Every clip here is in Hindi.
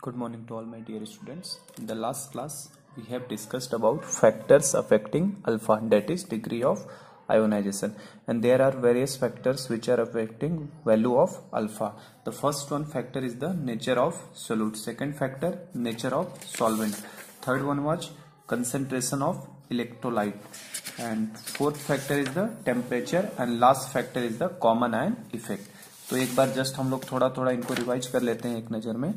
Good morning to all my dear students. In the last class, we have discussed about factors affecting alpha, that is degree of ionization, and there are various factors which are affecting value of alpha. The first one factor is the nature of solute. Second factor, nature of solvent. Third one was concentration of electrolyte, and fourth factor is the temperature, and last factor is the common ion effect. तो एक बार जस्ट हम लोग थोड़ा थोड़ा इनको रिवाइज कर लेते हैं एक नजर में।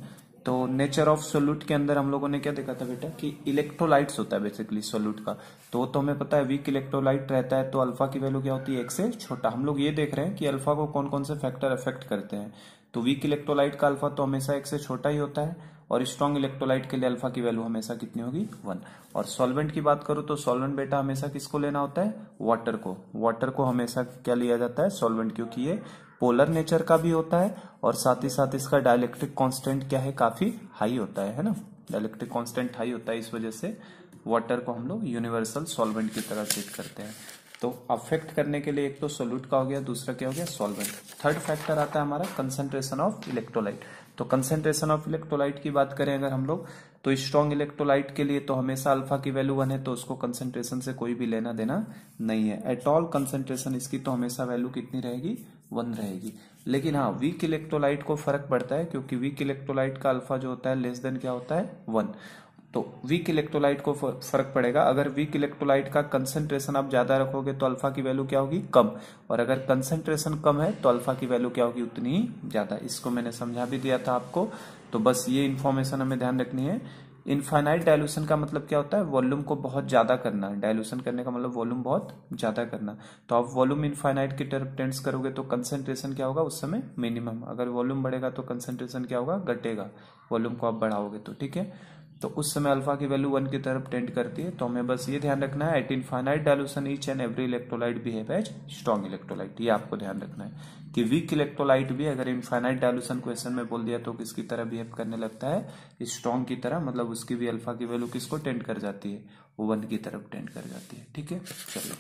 तो नेचर ऑफ सोल्यूट के अंदर हम लोगों ने क्या देखा था बेटा कि इलेक्ट्रोलाइट्स होता है बेसिकली सोल्यूट का। तो हमें पता है वीक इलेक्ट्रोलाइट रहता है तो अल्फा की वैल्यू क्या होती है, एक से छोटा। हम लोग ये देख रहे हैं कि अल्फा को कौन कौन से फैक्टर अफेक्ट करते हैं। तो वीक इलेक्ट्रोलाइट का अल्फा तो हमेशा एक से छोटा ही होता है, और स्ट्रॉन्ग इलेक्ट्रोलाइट के लिए अल्फा की वैल्यू हमेशा कितनी होगी, 1। और सॉल्वेंट की बात करूं तो सॉल्वेंट बेटा हमेशा किसको लेना होता है, वाटर को। वाटर को हमेशा क्या लिया जाता है, सॉल्वेंट, क्योंकि ये पोलर नेचर का भी होता है और साथ ही साथ इसका डाइलेक्ट्रिक कांस्टेंट क्या है, काफी हाई होता है ना। डाइलेक्ट्रिक कांस्टेंट हाई होता है, इस वजह से वाटर को हम लोग यूनिवर्सल सॉल्वेंट की तरह ट्रीट करते हैं। तो अफेक्ट करने के लिए एक तो सोल्यूट का हो गया, दूसरा क्या हो गया, सॉल्वेंट। थर्ड फैक्टर आता है हमारा कंसंट्रेशन ऑफ इलेक्ट्रोलाइट। तो कंसंट्रेशन ऑफ इलेक्ट्रोलाइट की बात करें अगर हम लोग, तो स्ट्रॉन्ग इलेक्ट्रोलाइट के लिए तो हमेशा अल्फा की वैल्यू 1 है, तो उसको कंसंट्रेशन से कोई भी लेना देना नहीं है एट ऑल। कंसंट्रेशन इसकी तो हमेशा वैल्यू कितनी रहेगी, 1 रहेगी। लेकिन हाँ, वीक इलेक्ट्रोलाइट को फर्क पड़ता है, क्योंकि वीक इलेक्ट्रोलाइट का अल्फा जो होता है लेस देन क्या होता है, 1। तो वीक इलेक्ट्रोलाइट को फर्क पड़ेगा। अगर वीक इलेक्ट्रोलाइट का कंसंट्रेशन आप ज्यादा रखोगे तो अल्फा की वैल्यू क्या होगी, कम, और अगर कंसंट्रेशन कम है तो अल्फा की वैल्यू क्या होगी, उतनी ही ज्यादा। इसको मैंने समझा भी दिया था आपको, तो बस ये इंफॉर्मेशन हमें ध्यान रखनी है। इनफाइनाइट डायल्यूशन का मतलब क्या होता है, वॉल्यूम को बहुत ज्यादा करना। डायल्यूशन करने का मतलब वॉल्यूम बहुत ज्यादा करना। तो आप वॉल्यूम इनफाइनाइट की तरफ टेंड्स करोगे तो कंसंट्रेशन क्या होगा उस समय, मिनिमम। अगर वॉल्यूम बढ़ेगा तो कंसंट्रेशन क्या होगा, घटेगा। वॉल्यूम को आप बढ़ाओगे तो, ठीक है। तो उस समय अल्फा की वैल्यू 1 की तरफ टेंड करती है। तो हमें बस ये ध्यान रखना है, at infinite dilution each and every electrolyte behave as strong electrolyte. ये आपको ध्यान रखना है कि वीक इलेक्ट्रोलाइट भी अगर इनफाइनाइट डायल्यूशन क्वेश्चन में बोल दिया तो किसकी तरह बिहेव करने लगता है, स्ट्रॉन्ग की तरह। मतलब उसकी भी अल्फा की वैल्यू किसको टेंड कर जाती है, 1 की तरफ टेंड कर जाती है, ठीक है। चलो,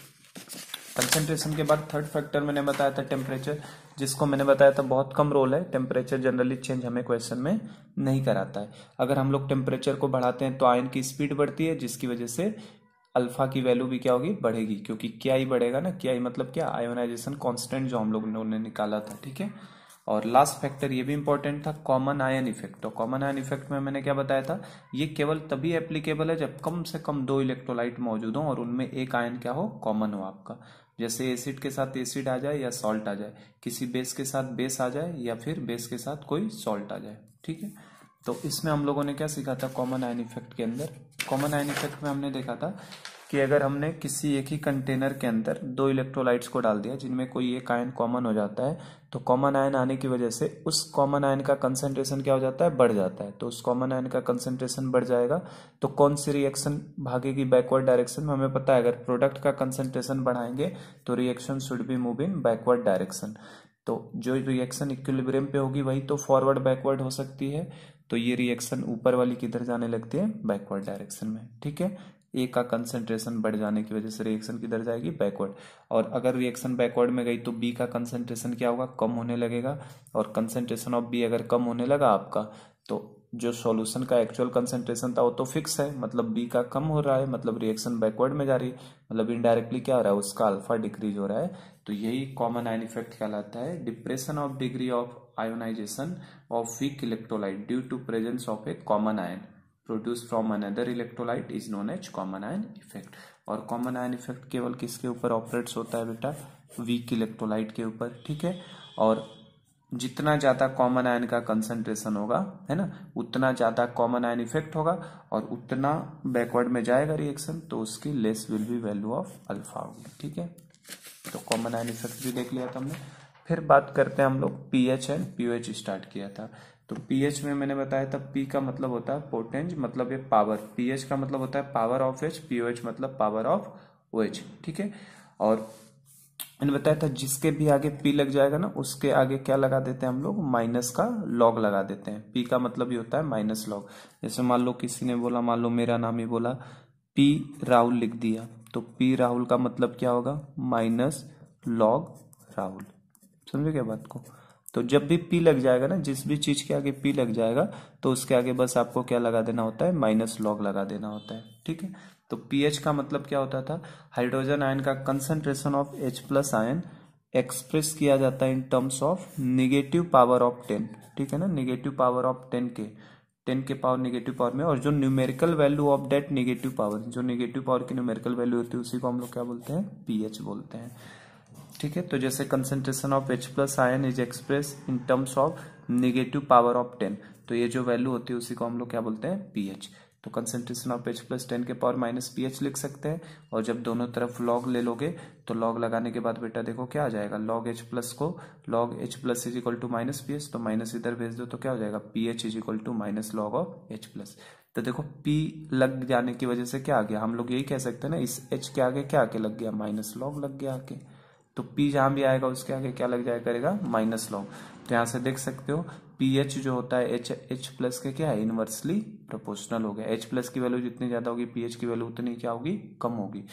कंसंट्रेशन के बाद थर्ड फैक्टर मैंने बताया था टेम्परेचर, जिसको मैंने बताया था बहुत कम रोल है। टेम्परेचर जनरली चेंज हमें क्वेश्चन में नहीं कराता है। अगर हम लोग टेम्परेचर को बढ़ाते हैं तो आयन की स्पीड बढ़ती है, जिसकी वजह से अल्फा की वैल्यू भी क्या होगी, बढ़ेगी, क्योंकि क्या ही बढ़ेगा ना। क्या ही मतलब क्या, आयोनाइजेशन कांस्टेंट जो हम लोग ने निकाला था, ठीक है। और लास्ट फैक्टर ये भी इंपॉर्टेंट था, कॉमन आयन इफेक्ट। तो कॉमन आयन इफेक्ट में मैंने क्या बताया था, ये केवल तभी एप्लीकेबल है जब कम से कम 2 इलेक्ट्रोलाइट मौजूद हो और उनमें एक आयन क्या हो, कॉमन हो आपका। जैसे एसिड के साथ एसिड आ जाए या सॉल्ट आ जाए, किसी बेस के साथ बेस आ जाए, या फिर बेस के साथ कोई सॉल्ट आ जाए, ठीक है। तो इसमें हम लोगों ने क्या सीखा था कॉमन आयन इफेक्ट के अंदर। कॉमन आयन इफेक्ट में हमने देखा था कि अगर हमने किसी एक ही कंटेनर के अंदर 2 इलेक्ट्रोलाइट्स को डाल दिया जिनमें कोई एक आयन कॉमन हो जाता है, तो कॉमन आयन आने की वजह से उस कॉमन आयन का कंसंट्रेशन क्या हो जाता है, बढ़ जाता है। तो उस कॉमन आयन का कंसंट्रेशन बढ़ जाएगा तो कौन सी रिएक्शन भागेगी, बैकवर्ड डायरेक्शन में। हमें पता है अगर प्रोडक्ट का कंसंट्रेशन बढ़ाएंगे तो reaction should be move in backward direction. तो जो रिएक्शन इक्विलिब्रियम पे होगी वही तो फॉरवर्ड बैकवर्ड हो सकती है। तो ये रिएक्शन ऊपर वाली किधर जाने लगती है, बैकवर्ड डायरेक्शन में, ठीक है। ए का कंसंट्रेशन बढ़ जाने की वजह से रिएक्शन किधर जाएगी, बैकवर्ड। और अगर रिएक्शन बैकवर्ड में गई तो बी का कंसंट्रेशन क्या होगा, कम होने लगेगा। और कंसंट्रेशन ऑफ बी अगर कम होने लगा आपका, तो जो सॉल्यूशन का एक्चुअल कंसंट्रेशन था वो तो फिक्स है, मतलब बी का कम हो रहा है, मतलब रिएक्शन बैकवर्ड में जा रही है, मतलब इनडायरेक्टली क्या हो रहा है, उसका अल्फा डिक्रीज हो रहा है। तो यही कॉमन आयन इफेक्ट कहलाता है, depression of degree of ionisation of weak electrolyte due to presence of a common ion produce from another electrolyte is known as common ion effect. और कॉमन आयन इफेक्ट केवल किसके ऊपर ऑपरेट्स होता है बेटा, वीक इलेक्ट्रोलाइट के ऊपर, ठीक है। और जितना ज्यादा कॉमन आयन का कंसंट्रेशन होगा, है ना, उतना ज्यादा कॉमन आयन इफेक्ट होगा और उतना बैकवर्ड में जाएगा रिएक्शन, तो उसकी less will be value of alpha होगी, ठीक है। तो कॉमन आयन इफेक्ट भी देख लिया था हमने। फिर बात करते हैं हम लोग पीएच एंड पीओएच स्टार्ट किया था। तो पीएच में मैंने बताया था पी का मतलब होता है पोटेंज, मतलब ये पावर। पीएच का मतलब होता है पावर ऑफ एच, पीओएच मतलब पावर ऑफ ओएच, ठीक है। और मैंने बताया था जिसके भी आगे पी लग जाएगा ना, उसके आगे क्या लगा देते हैं हम लोग, माइनस का लॉग लगा देते हैं। पी का मतलब ये होता है माइनस लॉग। जैसे मान लो किसी ने बोला, मान लो मेरा नाम ही बोला, पी राहुल लिख दिया, तो पी राहुल का मतलब क्या होगा, माइनस लॉग राहुल। समझे क्या बात को। तो जब भी P लग जाएगा ना, जिस भी चीज के आगे P लग जाएगा तो उसके आगे बस आपको क्या लगा देना होता है, माइनस लॉग लगा देना होता है। ठीक है, तो pH का मतलब क्या होता था, हाइड्रोजन आयन का concentration of H plus ion express किया जाता है in terms of negative power of 10। ठीक है ना, नेगेटिव पावर ऑफ 10 के पावर नेगेटिव पावर में, और जो numerical value of that negative power, जो नेगेटिव पावर की न्यूमेरिकल वैल्यू होती है उसी को हम लोग क्या बोलते हैं, pH बोलते हैं। ठीक है, तो जैसे concentration of H plus ion is express in terms of negative power of 10, तो ये जो वैल्यू होती है उसी को हम लोग क्या बोलते हैं, pH। तो कंसंट्रेशन ऑफ H प्लस 10 के पावर माइनस pH लिख सकते हैं, और जब दोनों तरफ लॉग ले लोगे तो लॉग लगाने के बाद बेटा देखो क्या आ जाएगा, लॉग H प्लस को log H plus is equal to minus pH, तो माइनस इधर भेज दो तो क्या हो जाएगा, pH is equal to minus log of H plus. तो देखो P लग जाने की वजह से क्या आ गया, हम लोग यही कह सकते हैं ना, इस H के आगे क्या आके लग गया, माइनस लॉग लग गया आके। तो P जहां भी आएगा उसके आगे क्या लग जाया करेगा, माइनस लॉग। तो यहां से देख सकते हो pH जो होता है H प्लस के क्या है, इनवर्सली प्रोपोर्शनल हो गया। H प्लस की वैल्यू जितनी ज्यादा होगी pH की वैल्यू उतनी क्या होगी, कम होगी।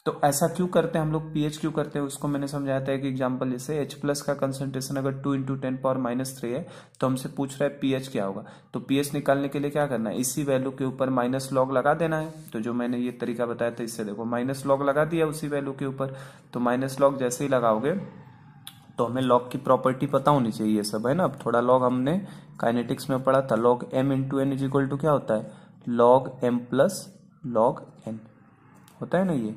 तो ऐसा क्यों करते हैं हम लोग, pH क्यों करते हैं उसको मैंने समझाया था एक एग्जांपल, जैसे H प्लस का कंसंट्रेशन अगर 2 इंटू 10 पावर माइनस 3 है तो हमसे पूछ रहा है pH क्या होगा, तो pH निकालने के लिए क्या करना है, इसी वैल्यू के ऊपर माइनस लॉग लगा देना है। तो जो मैंने ये तरीका बताया था इससे देखो माइनस लॉग लगा दिया उसी वैल्यू के ऊपर, तो माइनस लॉग जैसे ही लगाओगे तो हमें लॉग की प्रॉपर्टी पता होनी चाहिए, ये सब है ना। अब थोड़ा लॉग हमने काइनेटिक्स में पढ़ा था, log m into n is equal to क्या होता है, log m plus log n होता है ना ये।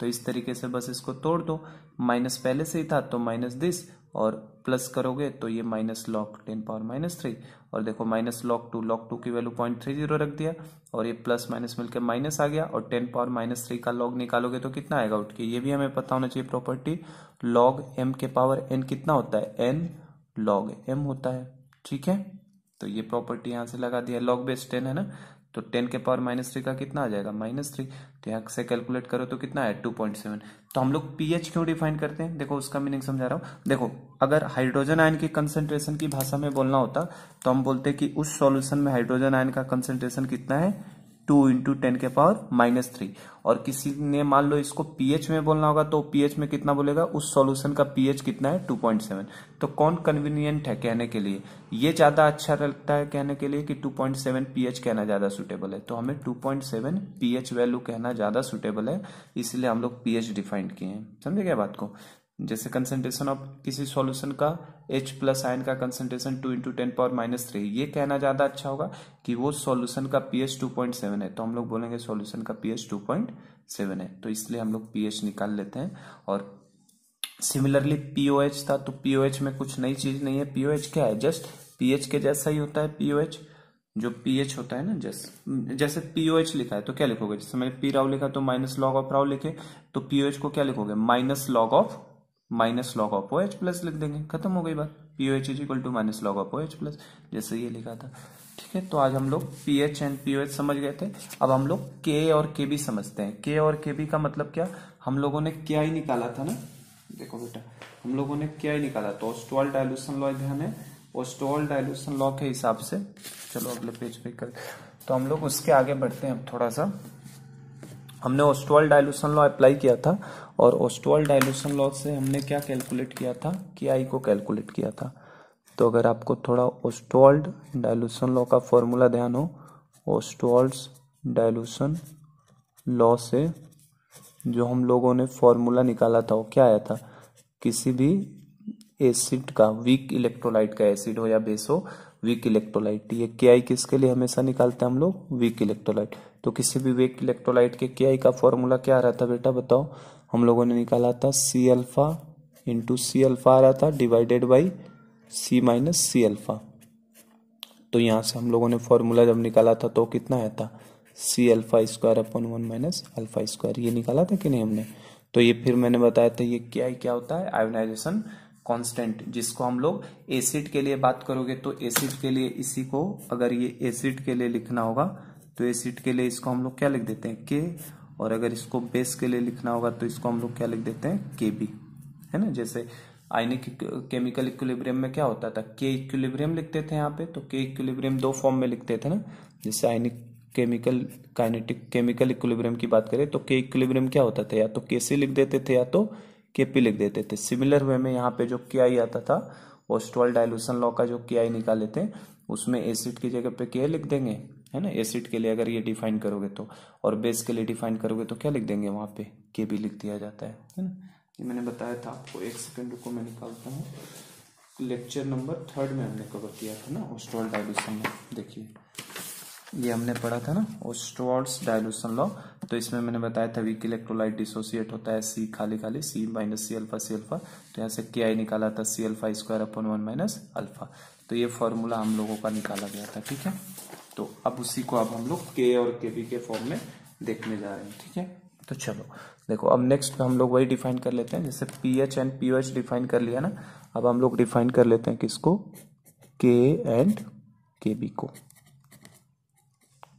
तो इस तरीके से बस इसको तोड़ दो, माइनस पहले से ही था तो माइनस दिस, और प्लस करोगे तो ये माइनस लॉग 10 पावर माइनस 3, और देखो माइनस लॉग 2 की वैल्यू 0.30 रख दिया, और ये प्लस माइनस मिलकर माइनस आ गया, और 10 पावर माइनस 3 का लॉग निकालोगे तो कितना आएगा उठ के, ये भी हमें पता होना चाहिए प्रॉपर्टी, लॉग m के पावर n कितना होता है, n लॉग m होता है। ठीक है, तो ये प्रॉपर्टी यहां से लगा दिया, लॉग बेस 10 है ना, तो 10 के पावर माइनस 3 का कितना आ जाएगा, -3, तो यहाँ से कैलकुलेट करो तो कितना है 2.7। तो हम लोग pH क्यों डिफाइन करते हैं, देखो उसका मीनिंग समझा रहा हूँ। देखो अगर हाइड्रोजन आयन की कंसंट्रेशन की भाषा में बोलना होता तो हम बोलते कि उस सॉल्यूशन में हाइड्रोजन आयन का कंसंट्रेशन कितना है, 2 इंटू 10 के पावर -3, और किसी ने मान लो इसको pH में बोलना होगा तो pH में कितना बोलेगा, उस सॉल्यूशन का pH कितना है 2.7। तो कौन कन्वीनियंट है कहने के लिए, ये ज्यादा अच्छा लगता है कहने के लिए कि 2.7 pH कहना ज्यादा सुटेबल है, तो हमें 2.7 pH वैल्यू कहना ज्यादा सुटेबल है, इसलिए हम लोग pH डिफाइंड किए हैं। समझे क्या बात को, जैसे कंसंट्रेशन ऑफ किसी सॉल्यूशन का H प्लस आयन का कंसंट्रेशन 2 इंटू 10 पावर -3, ये कहना ज्यादा अच्छा होगा कि वो सॉल्यूशन का pH 2.7 है, तो हम लोग बोलेंगे सॉल्यूशन का pH 2.7 है, तो इसलिए हम लोग pH निकाल लेते हैं। और सिमिलरली POH था, तो POH में कुछ नई चीज नहीं है, POH क्या है, जस्ट pH के जैसा ही होता है। POH जो pH होता है ना, जैसे POH लिखा है तो क्या लिखोगे, जैसे मैंने P राव लिखा तो माइनस लॉग ऑफ राव लिखे, तो POH को क्या लिखोगे, minus log of OH plus लिख देंगे, खत्म हो गई बात। POH is equal to minus log of OH plus, जैसे ये लिखा था। ठीक है, तो आज हम लोग pH एंड POH समझ गए थे। अब हम लोग K और Kb समझते हैं। K और Kb का मतलब क्या, हम लोगों ने क्या ही निकाला था ना, देखो बेटा हम लोगों ने क्या ही निकाला, तो ऑस्टवाल्ड डाइल्यूशन लॉ ध्यान है, ऑस्टवाल्ड डाइल्यूशन लॉ के हिसाब से, चलो अगले पेज पे कर, तो हम लोग उसके आगे बढ़ते हैं। अब थोड़ा सा हमने ऑस्टवाल्ड डाइल्यूशन लॉ अप्लाई किया था, और ऑस्टवाल्ड डाइल्यूशन लॉ से हमने क्या कैलकुलेट किया था, KI को कैलकुलेट किया था। तो अगर आपको थोड़ा ऑस्टवाल्ड डाइल्यूशन लॉ का फॉर्मूला ध्यान हो, ऑस्टवाल्ड डाइल्यूशन लॉ से जो हम लोगों ने फॉर्मूला निकाला था वो क्या आया था, किसी भी एसिड का, वीक इलेक्ट्रोलाइट का, एसिड हो या बेस हो, वीक इलेक्ट्रोलाइट, ये KI किसके लिए हमेशा निकालते हैं हम लोग, वीक इलेक्ट्रोलाइट। तो किसी भी वीक इलेक्ट्रोलाइट के KI का फॉर्मूला क्या आ रहा था बेटा बताओ, हम लोगों ने निकाला था C alpha into C alpha आ रहा था divided by C minus C alpha. तो यहाँ से हम लोगों ने फॉर्मूला जब निकाला था तो कितना आया था, C alpha square upon 1 minus alpha square, ये निकाला था कि नहीं हमने। तो ये फिर मैंने बताया था ये क्या होता है, आयोनाइजेशन कांस्टेंट, जिसको हम लोग एसिड के लिए बात करोगे तो एसिड के लिए इसी को, अगर ये एसिड के लिए लिखना होगा तो एसिड के लिए इसको हम लोग क्या लिख देते हैं K, और अगर इसको बेस के लिए लिखना होगा तो इसको हम लोग क्या लिख देते हैं KB, है ना। जैसे आयनिक केमिकल इक्विलिब्रियम में क्या होता था, K इक्विलिब्रियम लिखते थे यहाँ पे, तो K इक्विलिब्रियम दो फॉर्म में लिखते थे ना, जैसे आयनिक केमिकल काइनेटिक केमिकल इक्विलिब्रियम की बात करें तो K इक्विलिब्रियम क्या होता था, या तो KC लिख देते थे या तो KP लिख देते थे। सिमिलर वे में यहाँ पे जो KI आता था ऑस्टवाल्ड डाइल्यूशन लॉ का जो के निकाले थे उसमें एसिड की जगह पे के लिख देंगे, है ना। एसिड के लिए अगर ये डिफाइन करोगे तो, और बेस के लिए डिफाइन करोगे तो क्या लिख देंगे, वहां पे के भी लिख दिया जाता है ना। ये मैंने बताया था आपको, एक सेकंड रुको मैं निकालता हूँ। लेक्चर नंबर 3 में हमने कवर किया था ना ऑस्टवाल्ड डाइल्यूशन लॉ। देखिए ये हमने पढ़ा था ना ऑस्टवाल्ड्स डाइल्यूशन लॉ। तो इसमें मैंने बताया था वीक इलेक्ट्रोलाइट डिसोसिएट होता है सी खाली खाली C minus C alpha C alpha. तो यहाँ से के आई निकाला था सी अल्फा स्क्वायर अपन 1 माइनस अल्फा। तो ये फॉर्मूला हम लोगों का निकाला गया था, ठीक है। तो अब उसी को अब हम लोग के और के बी के फॉर्म में देखने जा रहे हैं, ठीक है। तो चलो देखो अब नेक्स्ट हम लोग वही डिफाइन कर लेते हैं, जैसे P H and P O H define कर लिया ना। अब हम लोग डिफाइन कर लेते हैं किसको, के एंड के बी को।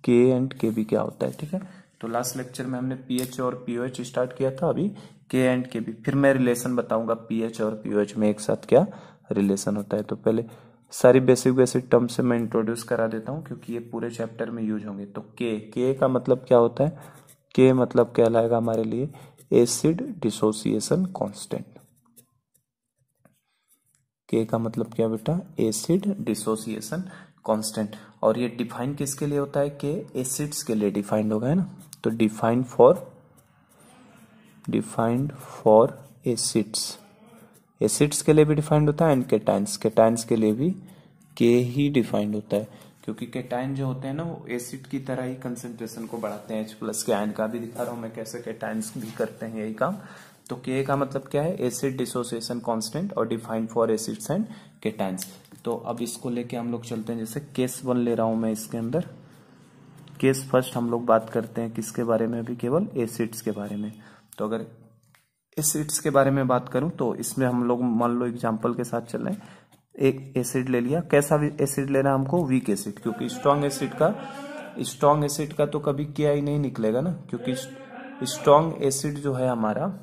के एंड के बी क्या होता है, ठीक है। तो लास्ट लेक्चर में हमने पीएच और पीओएच स्टार्ट किया था, अभी के एंड के बी। फिर मैं रिलेशन बताऊंगा पीएच और पीओएच में एक साथ क्या रिलेशन होता है। तो पहले सारी बेसिक टर्म से मैं इंट्रोड्यूस करा देता हूं क्योंकि ये पूरे चैप्टर में यूज होंगे। तो के का मतलब क्या होता है, के मतलब कहलाएगा हमारे लिए एसिड डिसोसिएशन कांस्टेंट। के का मतलब क्या बेटा, एसिड डिसोसिएशन कांस्टेंट। और ये डिफाइन किसके लिए होता है, के एसिड्स के लिए डिफाइंड होगा, है ना। तो डिफाइंड फॉर एसिड्स के लिए भी डिफाइंड होता है एंड केटाइंस के लिए भी के ही डिफाइंड होता है, क्योंकि केटाइन जो होते हैं ना वो एसिड की तरह ही कंसेंट्रेशन को बढ़ाते हैं। H+ के आयन का भी दिखा रहा हूं मैं कैसे केटाइंस भी करते हैं यही काम। तो के का मतलब क्या है, एसिड डिसोसिएशन कांस्टेंट, और defined for acids and cations. तो अब इसको लेके हम लोग चलते हैं, जैसे केस 1 ले रहा हूं मैं इसके अंदर। केस फर्स्ट हम लोग बात करते हैं किसके बारे में, अभी केवल एसिड्स के बारे में। तो अगर एसिड्स के बारे में बात करूं तो इसमें हम लोग मान लो एग्जांपल के साथ चल रहे हैं। एक एसिड ले लिया, कैसा एसिड लेना है हमको, वीक एसिड, क्योंकि स्ट्रॉन्ग एसिड का तो कभी के आई नहीं निकलेगा ना, क्योंकि स्ट्रॉन्ग एसिड जो है हमारा,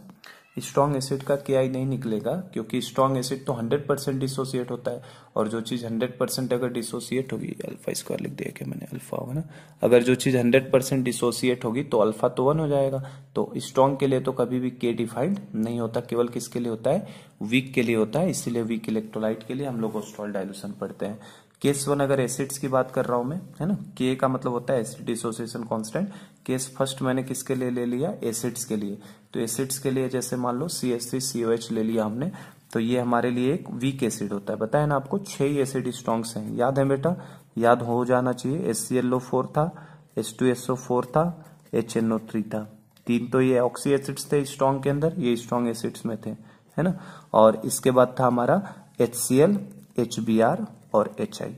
स्ट्रॉन्ग एसिड का के आई नहीं निकलेगा, क्योंकि स्ट्रॉन्ग एसिड तो 100% डिसोसिएट होता है। और जो चीज 100% अगर डिसोसिएट होगी, अल्फा स्क्वायर लिख दिया क्या मैंने, अल्फा होगा ना। अगर जो चीज 100% डिसोसिएट होगी तो अल्फा तो 1 हो जाएगा। तो स्ट्रॉन्ग के लिए तो कभी भी के डिफाइंड नहीं होता, केवल किसके लिए होता है, वीक के लिए होता है। इसीलिए वीक इलेक्ट्रोलाइट के लिए हम लोग ऑस्टवाल्ड डाइल्यूशन पढ़ते हैं। केस 1 अगर एसिड्स की बात कर रहा हूं मैं, है ना, के का मतलब होता है acid dissociation constant. Case first मैंने किसके लिए ले लिया, एसिड्स के लिए। तो एसिड्स के लिए जैसे मान लो CH3COH ले लिया हमने, तो ये हमारे लिए एक वीक एसिड होता है। बताया ना आपको 6 ही एसिड स्ट्रॉन्ग्स हैं, याद है बेटा, याद हो जाना चाहिए। HClO4 था, H2SO4 था, HNO3 था। 3 तो ये ऑक्सी एसिड्स थे स्ट्रॉन्ग के अंदर, ये स्ट्रॉन्ग एसिड्स में थे, है ना। और इसके बाद था हमारा HCl, HBr और HI।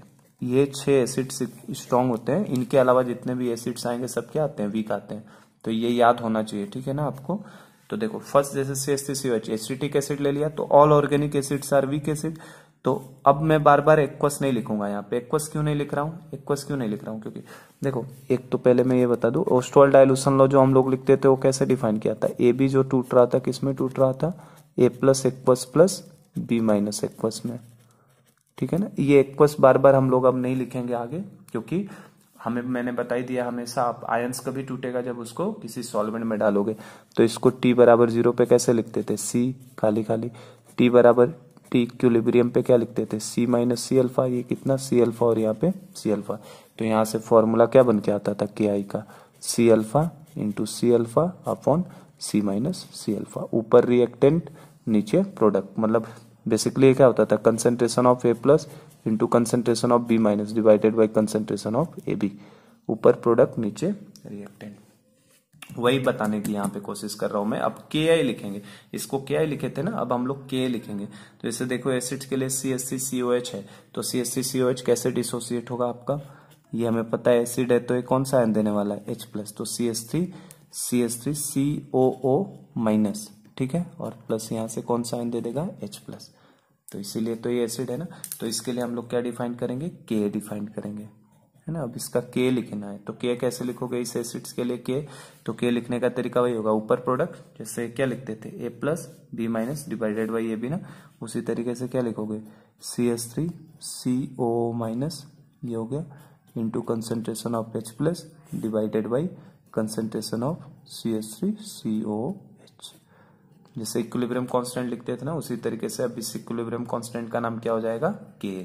ये 6 एसिड्स स्ट्रॉन्ग होते हैं। इनके अलावा जितने भी एसिड्स आएंगे सब क्या आते हैं, वीक आते हैं। तो ये याद होना चाहिए, ठीक है ना आपको। तो देखो फर्स्ट जैसे CH3COH एसिटिक एसिड ले लिया, तो all organic acids are weak acid. तो अब मैं बार बार एक्वस नहीं लिखूंगा यहाँ पे। एक्वस क्यों नहीं लिख रहा हूँ, क्योंकि देखो एक तो पहले मैं ये बता दूं, ऑस्टवाल्ड डाइल्यूशन लॉ जो हम लोग लिखते थे वो कैसे डिफाइन किया था, ए बी जो टूट रहा था किसमें टूट रहा था, A+ aqueous plus B- aqueous में, ठीक है ना। ये एक्वस बार बार हम लोग अब नहीं लिखेंगे आगे, क्योंकि हमें मैंने बता ही दिया, हमेशा आप आयंस कभी टूटेगा जब उसको किसी सॉल्वेंट में डालोगे। तो इसको T बराबर 0 पे कैसे लिखते थे, C खाली खाली, T बराबर T इक्विलिब्रियम पे क्या लिखते थे, C- C अल्फा। ये कितना C अल्फा और यहाँ पे C अल्फा। तो यहाँ से फॉर्मूला क्या बन के आता था KI का, C alpha into C alpha upon C- C alpha. ऊपर रिएक्टेंट नीचे प्रोडक्ट, मतलब बेसिकली क्या होता था, concentration of A+ into concentration of B- divided by concentration of AB। ऊपर प्रोडक्ट नीचे रिएक्टेंट, वही बताने की यहाँ पे कोशिश कर रहा हूं मैं। अब KI लिखेंगे, इसको KI लिखे थे ना, अब हम लोग K लिखेंगे। तो जैसे देखो एसिड्स के लिए CH3COH है, तो CH3COH कैसे डिसोसिएट होगा आपका, ये हमें पता है एसिड है, तो ये कौन सा आयन देने वाला है, H+। तो CH3COO-, ठीक है, और प्लस यहाँ से कौन सा आयन दे देगा, H+। तो इसीलिए तो ये एसिड है ना। तो इसके लिए हम लोग क्या डिफाइन करेंगे, के डिफाइन करेंगे, है ना। अब इसका के लिखना है, तो के कैसे लिखोगे इस एसिड्स के लिए के, तो के लिखने का तरीका वही होगा, ऊपर प्रोडक्ट जैसे क्या लिखते थे A+ B- divided by AB ना, उसी तरीके से क्या लिखोगे CH3COO- ये हो गया into concentration of H+ divided by concentration of CH3COOH। जैसे इक्विलिब्रियम कांस्टेंट लिखते थे ना, उसी तरीके से अब इस इक्विलिब्रियम कांस्टेंट का नाम क्या हो जाएगा, के।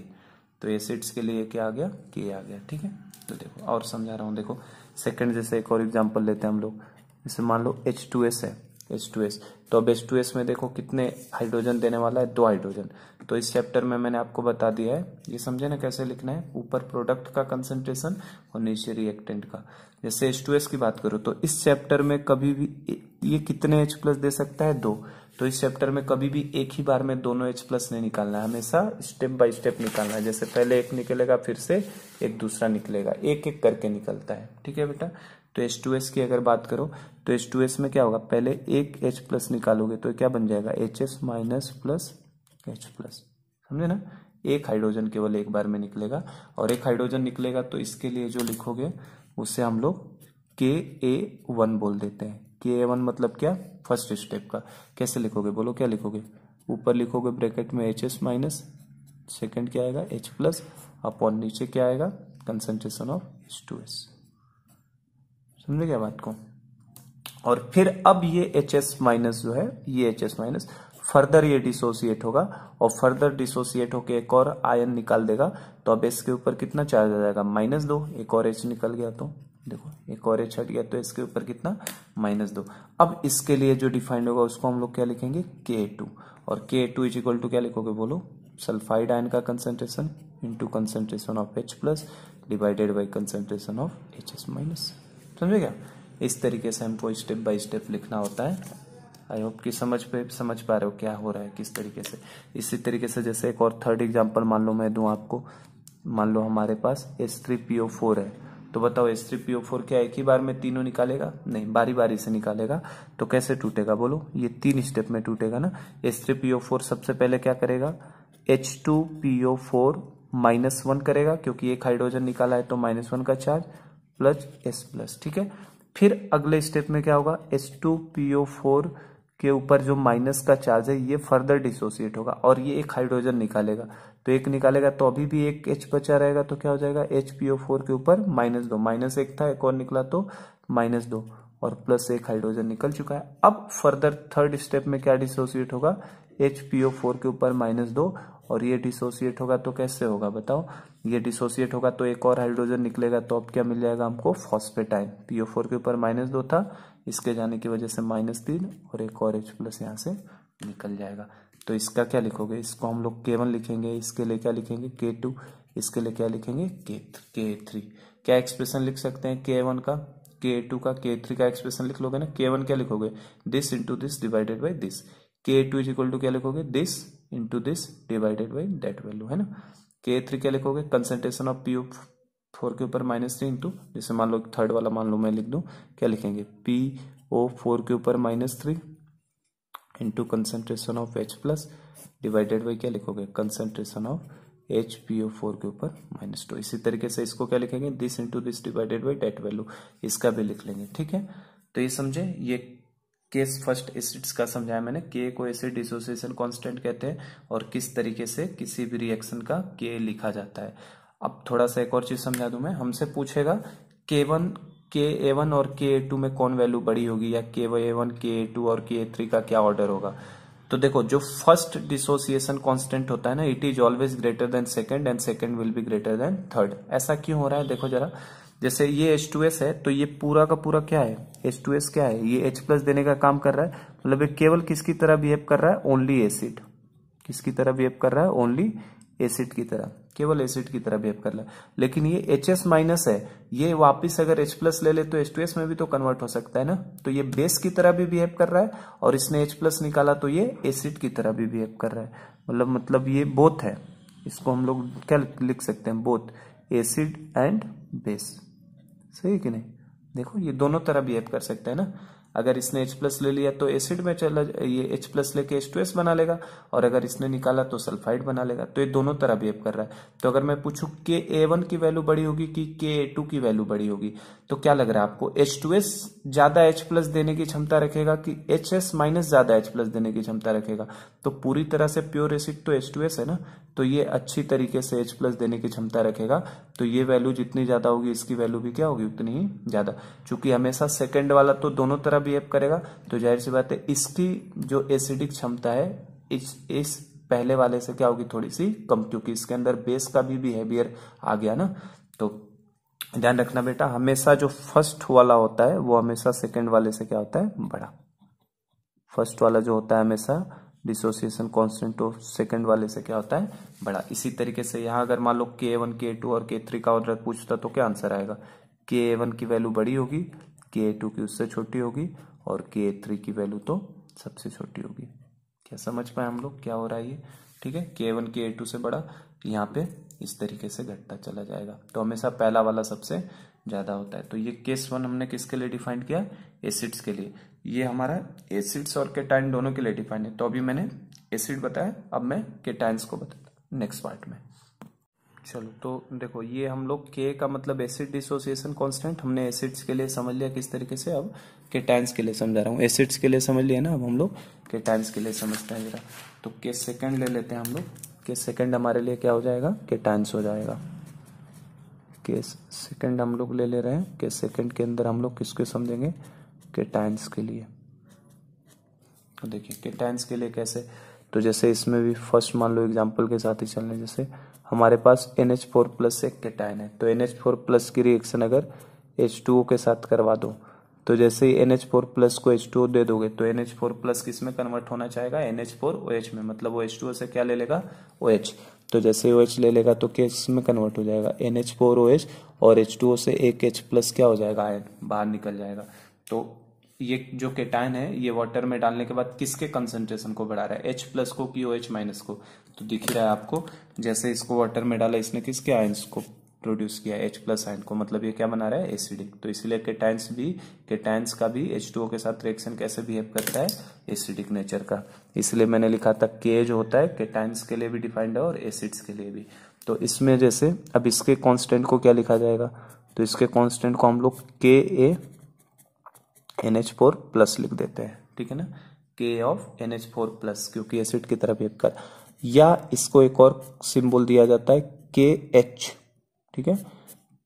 तो एसिड्स के लिए क्या आ गया, के आ गया। ठीक है, तो देखो और समझा रहा हूँ। देखो सेकंड, जैसे एक और एग्जांपल लेते हैं हम लोग। जैसे मान लो H2S है, H2S। तो अब H2S में देखो कितने हाइड्रोजन देने वाला है, 2 हाइड्रोजन। तो इस चैप्टर में मैंने आपको बता दिया है, ये समझे ना कैसे लिखना है, ऊपर प्रोडक्ट का कंसंट्रेशन और नीचे रिएक्टेंट का। जैसे H2S की बात करो तो इस चैप्टर में कभी भी ये कितने H+ दे सकता है, 2। तो इस चैप्टर में कभी भी एक ही बार में दोनों H+ नहीं निकालना है, हमेशा स्टेप बाय स्टेप निकालना है। जैसे पहले एक निकलेगा, फिर से एक दूसरा निकलेगा, एक एक करके निकलता है। ठीक है बेटा। तो H2S की अगर बात करो तो H2S में क्या होगा, पहले एक H+ निकालोगे तो क्या बन जाएगा, HS- प्लस H+। समझे ना, एक हाइड्रोजन केवल एक बार में निकलेगा, और एक हाइड्रोजन निकलेगा तो इसके लिए जो लिखोगे उसे हम लोग Ka1 बोल देते हैं। Ka1 मतलब क्या, फर्स्ट स्टेप का। कैसे लिखोगे बोलो, क्या लिखोगे, ऊपर लिखोगे ब्रैकेट में HS-, सेकंड क्या आएगा, H+, अपॉन नीचे क्या आएगा, कंसंट्रेशन ऑफ H2S। समझे क्या बात को। और फिर अब ये HS- जो है, ये HS- फर्दर ये डिसोसिएट होगा, और फर्दर डिसोसिएट होके एक और आयन निकाल देगा। तो अब इसके ऊपर कितना चार्ज आ जाएगा, -2। एक और H निकल गया तो देखो, एक और H हट गया तो इसके ऊपर कितना, -2। अब इसके लिए जो डिफाइंड होगा उसको हम लोग क्या लिखेंगे, K2। और K2 इज इक्वल टू क्या लिखोगे बोलो, सल्फाइड आयन का concentration into concentration of H+ divided by concentration of HS-। समझे क्या। इस तरीके से हमको स्टेप बाय स्टेप लिखना होता है। आई होप कि समझ पा रहे हो क्या हो रहा है, किस तरीके से। इसी तरीके से जैसे एक और थर्ड एग्जांपल मान लो मैं दूं आपको। मान लो हमारे पास H3PO4 है, तो बताओ H3PO4 क्या एक ही बार में तीनों निकालेगा, नहीं, बारी बारी से निकालेगा। तो कैसे टूटेगा बोलो, ये 3 स्टेप में टूटेगा ना। H3PO4 सबसे पहले क्या करेगा, H2PO4 -1 करेगा, क्योंकि एक हाइड्रोजन निकाला है तो -1 का चार्ज, प्लस H+। ठीक है, फिर अगले स्टेप में क्या होगा, H2PO4 के ऊपर जो माइनस का चार्ज है ये फर्दर डिसोसिएट होगा, और ये एक हाइड्रोजन निकालेगा। तो एक निकालेगा तो अभी भी एक H बचा रहेगा, तो क्या हो जाएगा, HPO4 के ऊपर -2, -1 था, एक और निकला तो -2, और प्लस एक हाइड्रोजन निकल चुका है। अब फर्दर थर्ड स्टेप में क्या डिसोसिएट होगा, HPO4 के ऊपर -2, और ये डिसोसिएट होगा तो कैसे होगा बताओ, ये डिसोसिएट होगा तो एक और हाइड्रोजन निकलेगा, तो अब क्या मिल जाएगा हमको, फॉस्फेट आयन। PO4 के ऊपर -2 था, इसके जाने की वजह से -3, और एक और H+ यहाँ से निकल जाएगा। तो इसका क्या लिखोगे, इसको हम लोग K1 लिखेंगे, इसके लिए क्या लिखेंगे, K2, इसके लिए क्या लिखेंगे, K3। क्या एक्सप्रेशन लिख सकते हैं K1 का, K2 का, K3 का एक्सप्रेशन लिख लोगे ना। K1 क्या लिखोगे, this into this divided by this. K2 is equal to क्या लिखोगे, this into this divided by that value, है ना। K3 क्या लिखोगे, कंसंट्रेशन ऑफ PO4 के ऊपर -3 इंटू, जैसे मान लो थर्ड वाला मान लो मैं लिख दूं, क्या लिखेंगे, PO4 के ऊपर -3 into concentration of H+ divided by क्या लिखोगे, कंसंट्रेशन ऑफ HPO4 के ऊपर -2। इसी तरीके से इसको क्या लिखेंगे, this into this divided by that value, इसका भी लिख लेंगे। ठीक है, तो ये समझे, ये केस फर्स्ट एसिड्स का समझाया मैंने। के को एसिड डिसोसिएशन कांस्टेंट कहते हैं, और किस तरीके से किसी भी रिएक्शन का के लिखा जाता है। अब थोड़ा सा एक और चीज समझा दूं मैं, हमसे पूछेगा K1, Ka1 और Ka2 में कौन वैल्यू बड़ी होगी, या Ka1, Ka2 और Ka3 का क्या ऑर्डर होगा। तो देखो, जो फर्स्ट डिसोसिएशन कांस्टेंट होता है ना, it is always greater than second, and second will be greater than third. ऐसा क्यों हो रहा है, देखो जरा। जैसे ये H2S है, तो ये पूरा का पूरा क्या है, H2S क्या है, ये H+ देने का काम कर रहा है, मतलब ये केवल किसकी तरह बिहेव कर रहा है, ओनली एसिड। किसकी तरह बिहेव कर रहा है, ओनली एसिड की तरह, केवल एसिड की तरह बिहेव कर रहा है। लेकिन ये HS- है, ये वापिस अगर H+ ले ले तो H2S में भी तो कन्वर्ट हो सकता है ना। तो ये बेस की तरह भी बिहेव कर रहा है, और इसने H+ निकाला तो ये एसिड की तरह भी बिहेव कर रहा है। मतलब ये बोथ है, इसको हम लोग क्या लिख सकते हैं, बोथ एसिड एंड बेस। सही है कि नहीं, देखो ये दोनों तरह बिहेव कर सकते हैं ना। अगर इसने H+ ले लिया तो एसिड में चला, ये H+ लेके H2S बना लेगा, और अगर इसने निकाला तो सल्फाइड बना लेगा। तो ये दोनों तरह बिहेव कर रहा है। तो अगर मैं पूछूं Ka1 की वैल्यू बड़ी होगी कि Ka2 की वैल्यू बड़ी होगी, तो क्या लग रहा है आपको, H2S ज्यादा H+ देने की क्षमता रखेगा कि HS- ज्यादा H+ देने की क्षमता रखेगा। तो पूरी तरह से प्योर एसिड तो H2S है ना, तो ये अच्छी तरीके से H+ देने की क्षमता रखेगा। तो ये वैल्यू जितनी ज्यादा होगी, इसकी वैल्यू भी क्या होगी, उतनी ही ज्यादा। चूंकि हमेशा सेकंड वाला तो दोनों तरह बिहेव करेगा तो जाहिर सी बात है इसकी जो एसिडिक क्षमता है इस पहले वाले से क्या होगी, थोड़ी सी कम, क्योंकि इसके अंदर बेस का भी बिहेवियर आ गया ना। तो ध्यान रखना बेटा, हमेशा जो फर्स्ट वाला होता है वो हमेशा सेकंड वाले से क्या होता है, बड़ा। फर्स्ट वाला जो होता है हमेशा डिसोसिएशन कांस्टेंट ऑफ सेकंड वाले से क्या होता है, बड़ा। इसी तरीके से यहाँ अगर मान लो K1 K2 और K3 का ऑर्डर पूछता तो क्या आंसर आएगा, Ka1 की वैल्यू बड़ी होगी, Ka2 की उससे छोटी होगी और Ka3 की वैल्यू तो सबसे छोटी होगी। क्या समझ पाए हम लोग क्या हो रहा है ये, ठीक है। K1 Ka2 से बड़ा यहाँ पे इस तरीके से घटता चला जाएगा, तो हमेशा पहला वाला सबसे ज्यादा होता है। तो ये केस 1 हमने किसके लिए डिफाइन किया, एसिड्स के लिए। ये हमारा एसिड्स और केटाइन दोनों के लिए डिफाइन है। तो अभी मैंने एसिड बताया, अब मैं केटाइंस को बताता नेक्स्ट पार्ट में। चलो तो देखो, ये हम लोग K का मतलब एसिड डिसोसिएशन कांस्टेंट हमने एसिड्स के लिए समझ लिया किस तरीके से। अब केटाइंस के लिए समझा रहा हूँ, एसिड्स के लिए समझ लिया ना, अब हम लोग केटाइंस के लिए समझते हैं जरा। तो K सेकंड ले लेते हैं हम लोग। K सेकंड हमारे लिए क्या हो जाएगा, केटाइंस हो जाएगा। K सेकंड हम लोग ले रहे हैं, K सेकंड के अंदर हम लोग किसको समझेंगे, केटाइंस के लिए। तो देखिए केटाइंस के लिए कैसे, तो जैसे इसमें भी फर्स्ट मान लो एग्जांपल के साथ ही चलने, जैसे हमारे पास NH4 प्लस एक केटाइन है, तो NH4 प्लस की रिएक्शन अगर H2O के साथ करवा दो, तो जैसे ही NH4 प्लस को H2O दे दोगे तो NH4 प्लस किस में कन्वर्ट होना चाहेगा, NH4OH में, मतलब वो H2O से क्या ले लेगा, OH। तो जैसे OH ले लेगा तो किस में कन्वर्ट हो जाएगा, NH4OH, और H2O से एक H प्लस क्या हो जाएगा, आयन बाहर निकल जाएगा। तो ये जो केटाइन है ये वाटर में डालने के बाद किसके कंसंट्रेशन को बढ़ा रहा है, H प्लस को कि OH माइनस को। तो दिख रहा है आपको, जैसे इसको वाटर में डाला इसने किसके आयंस को प्रोड्यूस किया, H प्लस आयन को, मतलब ये क्या बना रहा है, एसिडिक। तो इसलिए केटाइंस का भी H2O के साथ रिएक्शन कैसे बिहेव करता है, एसिडिक नेचर का। इसलिए मैंने लिखा था K जो होता है केटाइंस के लिए भी डिफाइंड है और एसिड्स के लिए भी। तो इसमें जैसे अब इसके कांस्टेंट को क्या लिखा जाएगा, तो इसके कांस्टेंट को हम लोग KaNH4 प्लस लिख देते हैं, ठीक है ना, K ऑफ NH4 प्लस, क्योंकि एसिड की तरह बिहेव कर। या इसको एक और सिंबल दिया जाता है KH, ठीक है,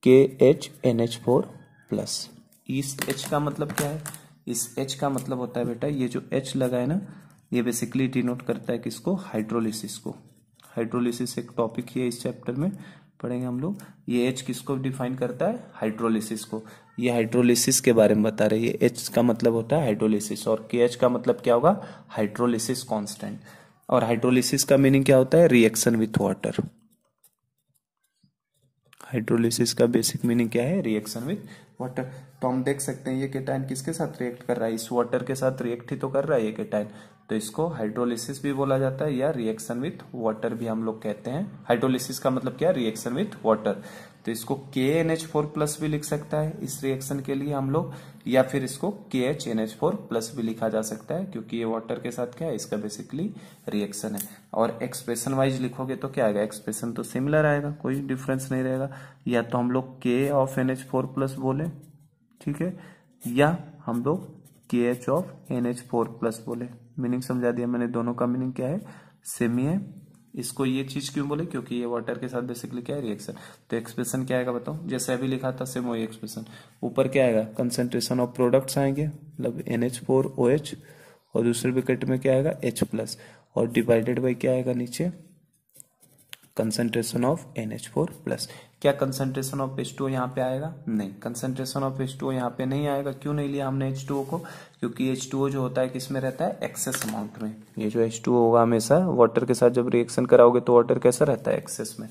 KHNH4 प्लस। इस H का मतलब क्या है, इस H का मतलब होता है बेटा, ये जो H लगा है ना, ये बेसिकली डिनोट करता है किसको, हाइड्रोलिसिस को। हाइड्रोलिसिस एक टॉपिक ही है, इस चैप्टर में पढ़ेंगे हम लोग। ये H किसको डिफाइन करता है, हाइड्रोलिसिस को। ये हाइड्रोलिसिस के बारे में बता रहे हैं। ये H का मतलब होता है हाइड्रोलिसिस और KH का मतलब क्या होगा, हाइड्रोलिसिस कांस्टेंट। और हाइड्रोलिसिस का मीनिंग क्या होता है, रिएक्शन विथ वाटर। हाइड्रोलिसिस का बेसिक मीनिंग क्या है, रिएक्शन विथ वाटर। तो हम देख सकते हैं ये केटाइन किसके साथ रिएक्ट कर रहा है, इस वाटर के साथ रिएक्ट ही तो कर रहा है ये केटाइन। तो इसको हाइड्रोलिसिस भी बोला जाता है या रिएक्शन विथ वाटर भी हम लोग कहते हैं। हाइड्रोलिसिस का मतलब क्या, रिएक्शन विथ वाटर। तो इसको KNH4 प्लस भी लिख सकता है इस रिएक्शन के लिए हम लोग, या फिर इसको KHNH4 प्लस भी लिखा जा सकता है, क्योंकि ये वाटर के साथ क्या है, इसका बेसिकली रिएक्शन है। और एक्सप्रेशन वाइज लिखोगे तो क्या आएगा, एक्सप्रेशन तो सिमिलर आएगा, कोई डिफरेंस नहीं रहेगा। या तो हम लोग K ऑफ NH4 प्लस बोले, ठीक है, या हम लोग KH ऑफ NH4 प्लस बोले। मीनिंग समझा दिया मैंने, दोनों का मीनिंग क्या है, सेम ही है। इसको ये चीज क्यों बोले, क्योंकि ये वाटर के साथ बेसिकली क्या है, रिएक्शन। तो एक्सप्रेशन क्या आएगा बताओ, जैसे अभी लिखा था सेम वही एक्सप्रेशन। ऊपर क्या आएगा, कंसंट्रेशन ऑफ प्रोडक्ट्स आएंगे, मतलब NH4OH, और दूसरे ब्रैकेट में क्या आएगा, H प्लस, और डिवाइडेड बाई क्या आएगा नीचे, कंसंट्रेशन ऑफ NH4 प्लस। क्या कंसंट्रेशन ऑफ H2O यहाँ पे आएगा, नहीं, कंसंट्रेशन ऑफ H2O यहाँ पे नहीं आएगा। क्यों नहीं लिया हमने H2O को, क्योंकि H2O जो होता है किस में रहता है, एक्सेस अमाउंट में। ये जो H2O होगा हमेशा वाटर के साथ जब रिएक्शन कराओगे तो वाटर कैसा रहता है, एक्सेस में।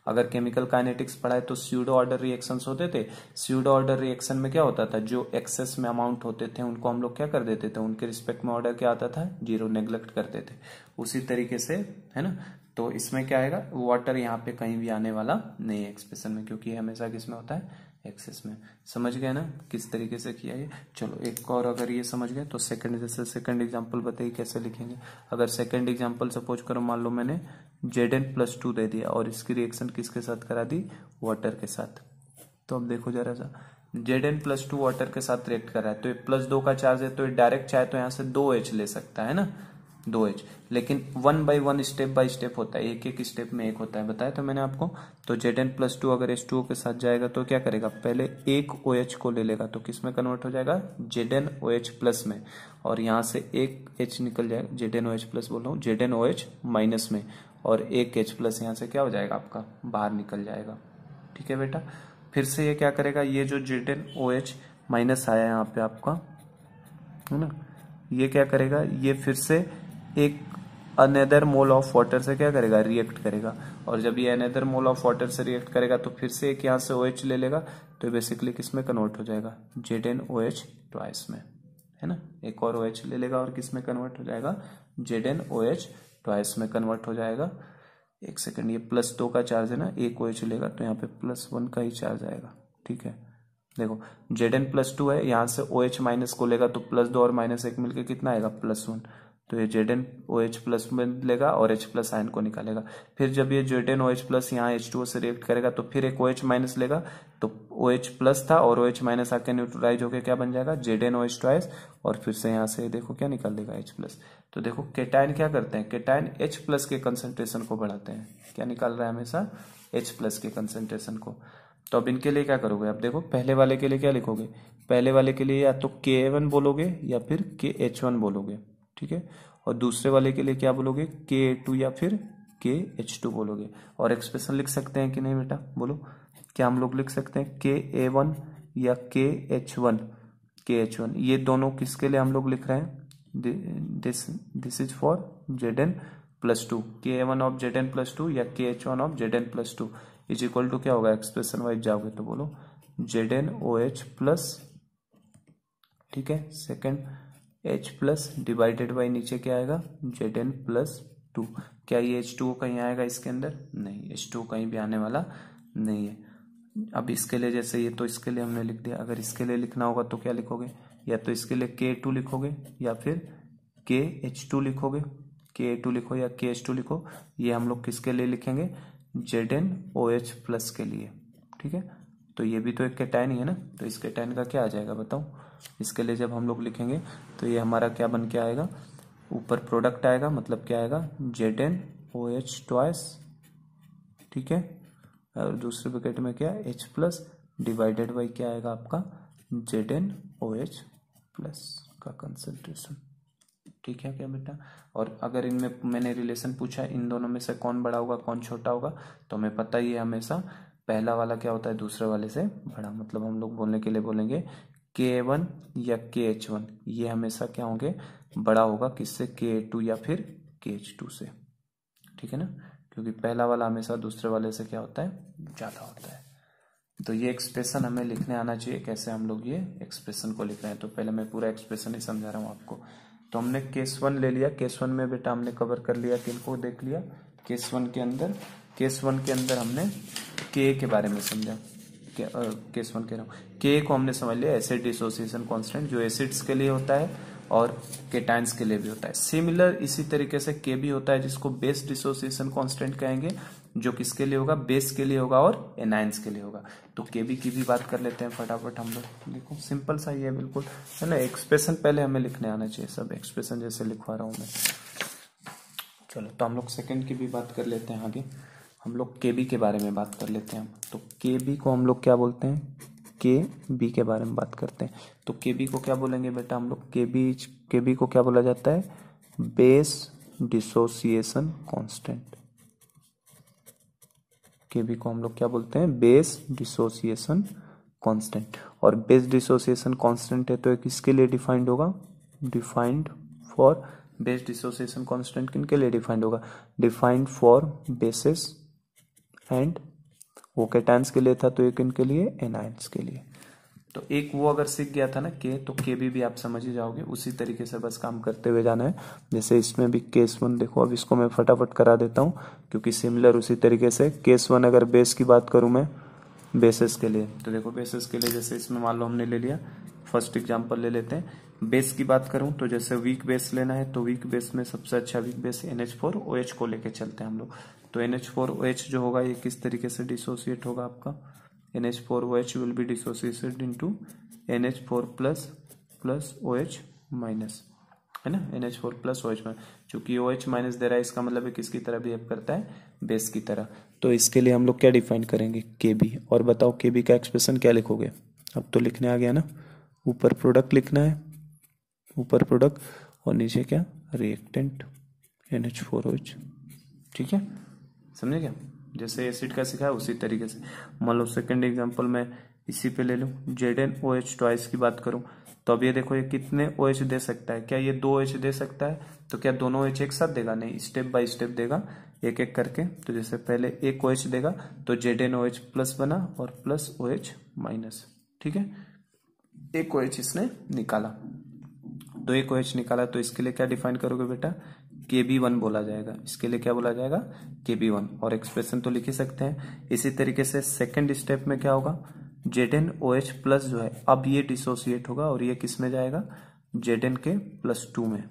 अगर केमिकल काइनेटिक्स पढ़ा है तो स्यूडो ऑर्डर रिएक्शंस होते थे। स्यूडो ऑर्डर रिएक्शन में क्या होता था, जो एक्सेस में अमाउंट होते थे उनको हम लोग क्या कर देते थे, उनके रिस्पेक्ट में ऑर्डर क्या आता था, 0, नेग्लेक्ट करते थे। उसी तरीके से है ना। तो इसमें क्या आएगा, वाटर यहाँ पे कहीं भी आने वाला नहीं है एक्सप्रेशन में, क्योंकि हमेशा किस में होता है, एक्सेस में। समझ गए ना किस तरीके से किया ये। चलो एक और अगर ये समझ गए तो सेकंड, जैसे सेकंड एग्जांपल बताइए कैसे लिखेंगे। अगर सेकंड एग्जांपल सपोज करो, मान लो मैंने Zn+2 दे दिया और इसकी रिएक्शन किसके साथ करा दी, वाटर के साथ। तो अब देखो जरा सा, Zn+2 वाटर के साथ रिएक्ट कर रहा है, तो ये +2 का चार्ज है, तो ये डायरेक्ट चाहे तो यहाँ से 2H ले सकता है ना, 2H, लेकिन 1 बाई 1 स्टेप बाय स्टेप होता है, एक एक स्टेप में एक होता है, बताया तो मैंने आपको। तो Zn+2 अगर H2O के साथ जाएगा तो क्या करेगा, पहले एक OH को ले लेगा तो किस में कन्वर्ट हो जाएगा, ZnOH प्लस में, और यहाँ से एक H निकल जाएगा, ZnOH प्लस बोल रहा हूँ, ZnOH माइनस में, और एक H प्लस यहाँ से क्या हो जाएगा आपका, बाहर निकल जाएगा। ठीक है बेटा, फिर से ये क्या करेगा, ये जो ZnOH माइनस आया यहाँ पे आपका, है ना, ये क्या करेगा, ये फिर से एक अनदर मोल ऑफ वाटर से क्या करेगा, रिएक्ट करेगा, और जब ये अनदर मोल ऑफ वाटर से रिएक्ट करेगा तो फिर से एक यहाँ से OH ले लेगा, तो बेसिकली किस में कन्वर्ट हो जाएगा, ZnOH ट्वाइस में, है ना, एक और OH ले लेगा और किस में कन्वर्ट हो जाएगा, ZnOH ट्वाइस में कन्वर्ट हो जाएगा। एक सेकंड, ये +2 का चार्ज है ना, एक OH लेगा तो यहाँ पे +1 का ही चार्ज आएगा। ठीक है, देखो Zn+2 है, यहाँ से OH माइनस को लेगा तो +2 और -1 मिलके कितना आएगा, +1, तो ये ZnOH प्लस में लेगा और H प्लस आयन को निकालेगा। फिर जब ये ZnOH प्लस यहाँ H2O से रिएक्ट करेगा तो फिर एक OH माइनस लेगा, तो OH प्लस था और OH माइनस आके न्यूट्रलाइज होकर क्या बन जाएगा, ZnOH ट्वाइस, और फिर से यहाँ से देखो क्या निकाल देगा, H प्लस। तो देखो केटायन क्या करते हैं, केटायन H प्लस के कंसेंट्रेशन को बढ़ाते हैं, क्या निकाल रहा है हमेशा, H प्लस के कंसेंट्रेशन को। तो अब इनके लिए क्या करोगे, अब देखो पहले वाले के लिए क्या लिखोगे, पहले वाले के लिए या तो Ka1 बोलोगे या फिर KH1 बोलोगे, ठीक है, और दूसरे वाले के लिए क्या बोलोगे, Ka2 या फिर KH2 बोलोगे। और एक्सप्रेशन लिख सकते हैं कि नहीं बेटा, बोलो, क्या हम लोग लिख सकते हैं Ka1 या KH1, ये दोनों किसके लिए हम लोग लिख रहे हैं, this is for Zn+2, Ka1 of Zn+2 या KH1 of Zn+2 is equal to क्या होगा, एक्सप्रेशन वाइज जाओगे तो बोलो ZnOH प्लस, ठीक है, second H plus divided by नीचे क्या आएगा, Zn+2। क्या ये H2O कहीं आएगा इसके अंदर, नहीं, H2O कहीं भी आने वाला नहीं है। अब इसके लिए जैसे ये तो इसके लिए हमने लिख दिया, अगर इसके लिए लिखना होगा तो क्या लिखोगे, या तो इसके लिए K2 लिखोगे या फिर KH2 लिखोगे, Ka2 लिखो या KH2 लिखो, ये हम लोग किसके लिए लिखेंगे, ZnOH प्लस के लिए। ठीक है, तो ये भी तो एक केटायन ही है ना, तो इस केटायन का क्या आ जाएगा बताओ, इसके लिए जब हम लोग लिखेंगे तो ये हमारा क्या बन के आएगा, ऊपर प्रोडक्ट आएगा, मतलब क्या आएगा, ZnOH ट्वाइस, ठीक है, और दूसरे ब्रैकेट में क्या H प्लस डिवाइडेड बाई क्या आएगा आपका ZnOH प्लस का कंसंट्रेशन। ठीक है क्या बेटा, और अगर इनमें मैंने रिलेशन पूछा इन दोनों में से कौन बड़ा होगा कौन छोटा होगा, तो हमें पता ही है हमेशा पहला वाला क्या होता है दूसरे वाले से बड़ा, मतलब हम लोग बोलने के लिए बोलेंगे Ka1 या KH1, ये हमेशा क्या होंगे, बड़ा होगा किससे, Ka2 या फिर KH2 से। ठीक है ना, क्योंकि पहला वाला हमेशा दूसरे वाले से क्या होता है, ज्यादा होता है। तो ये एक्सप्रेशन हमें लिखने आना चाहिए, कैसे हम लोग ये एक्सप्रेशन को लिख रहे हैं, तो पहले मैं पूरा एक्सप्रेशन ही समझा रहा हूँ आपको। तो हमने केस 1 ले लिया, केस 1 में बेटा हमने कवर कर लिया, किनको देख लिया, केस 1 के अंदर हमने के के बारे में समझा, केस 1 कह रहा हूँ, के को हमने समझ लिया, एसिड डिसोसिएशन कांस्टेंट जो एसिड्स के लिए होता है और केटाइंस के लिए भी होता है। सिमिलर इसी तरीके से के भी होता है जिसको बेस डिसोसिएशन कांस्टेंट कहेंगे, जो किसके लिए होगा, बेस के लिए होगा और एनाइंस के लिए होगा। तो के बी की भी बात कर लेते हैं फटाफट हम लोग, देखो सिंपल सा ही है बिल्कुल, है ना, एक्सप्रेशन पहले हमें लिखने आना चाहिए, सब एक्सप्रेशन जैसे लिखवा रहा हूं मैं। चलो तो हम लोग सेकंड की भी बात कर लेते हैं, आगे हम लोग के बी के बारे में बात कर लेते हैं। तो के बी को हम लोग क्या बोलते हैं, के बी के बारे में बात करते हैं। तो के बी को क्या बोलेंगे बेटा हम लोग, के बी को क्या बोला जाता है, बेस डिसोसिएशन कांस्टेंट। के बी को हम लोग क्या बोलते हैं, बेस डिसोसिएशन कांस्टेंट। और बेस डिसोसिएशन कांस्टेंट है तो ये किसके लिए डिफाइंड होगा, defined for, base dissociation constant किनके लिए डिफाइंड होगा, डिफाइंड फॉर बेसिस एंड, वो केटायंस के लिए था तो एक इनके लिए एनायंस के लिए। तो एक वो अगर सीख गया था ना के, तो के भी आप समझ ही जाओगे, उसी तरीके से बस काम करते हुए जाना है। जैसे इसमें भी केस 1 देखो, अब इसको मैं फटाफट करा देता हूँ क्योंकि सिमिलर उसी तरीके से केस 1 अगर बेस की बात करूँ मैं, बेसिस के लिए, तो देखो बेसिस के लिए जैसे इसमें मान लो हमने ले लिया, फर्स्ट एग्जाम्पल ले लेते हैं। बेस की बात करूं तो जैसे वीक बेस लेना है तो वीक बेस में सबसे अच्छा वीक बेस NH4OH को लेके चलते हैं हम लोग। तो NH4OH जो होगा ये किस तरीके से डिसोसिएट होगा आपका, NH4OH will be dissociated into NH4 plus plus OH minus. है ना, NH4 प्लस OH माइनस। चूंकि OH माइनस दे रहा है इसका मतलब है किसकी तरह बिहेव करता है, बेस की तरह। तो इसके लिए हम लोग क्या डिफाइन करेंगे, KB। और बताओ KB का एक्सप्रेशन क्या लिखोगे, अब तो लिखने आ गया ना, ऊपर प्रोडक्ट लिखना है, ऊपर प्रोडक्ट और नीचे क्या, रिएक्टेंट NH4OH। ठीक है, समझे क्या, जैसे एसिड का सिखाया उसी तरीके से। मान लो सेकंड एग्जांपल मैं इसी पे ले लूँ, ZnOH ट्वाइस की बात करूँ, तो अब ये देखो ये कितने OH दे सकता है, क्या ये 2 OH दे सकता है, तो क्या दोनों OH एक साथ देगा, नहीं, स्टेप बाय स्टेप देगा, एक एक करके। तो जैसे पहले एक OH देगा तो ZnOH प्लस बना और प्लस OH माइनस। ठीक है, एक OH इसने निकाला, तो एक OH निकाला, तो इसके लिए क्या डिफाइन करोगे बेटा, KB1 बोला जाएगा, इसके लिए क्या बोला जाएगा, KB1। और एक्सप्रेशन तो लिख ही सकते हैं। इसी तरीके से सेकंड स्टेप में क्या होगा, ZnOH प्लस जो है, अब ये डिसोसिएट होगा और ये किस में जाएगा, Zn के +2 में,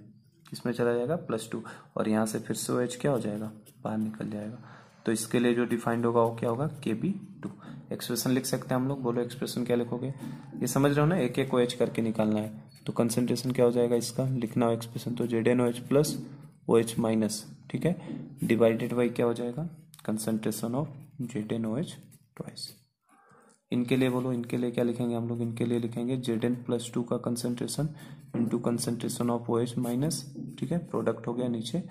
किस में चला जाएगा, +2, और यहाँ से फिर से OH क्या हो जाएगा, बाहर निकल जाएगा। तो इसके लिए जो डिफाइंड होगा वो क्या होगा, KB2। एक्सप्रेशन लिख सकते हैं हम लोग, बोलो एक्सप्रेशन क्या लिखोगे, ये समझ रहे हो ना, एक एक OH करके निकालना है। तो कंसंट्रेशन क्या हो जाएगा इसका, लिखना हो एक्सप्रेशन, तो ZnOH प्लस OH माइनस, ठीक है, डिवाइडेड बाई क्या हो जाएगा, कंसंट्रेशन ऑफ ZnOH ट्वाइस। इनके लिए बोलो, इनके लिए क्या लिखेंगे हम लोग, इनके लिए लिखेंगे Zn+2 का concentration into concentration of OH minus. ठीक है, प्रोडक्ट हो गया नीचे,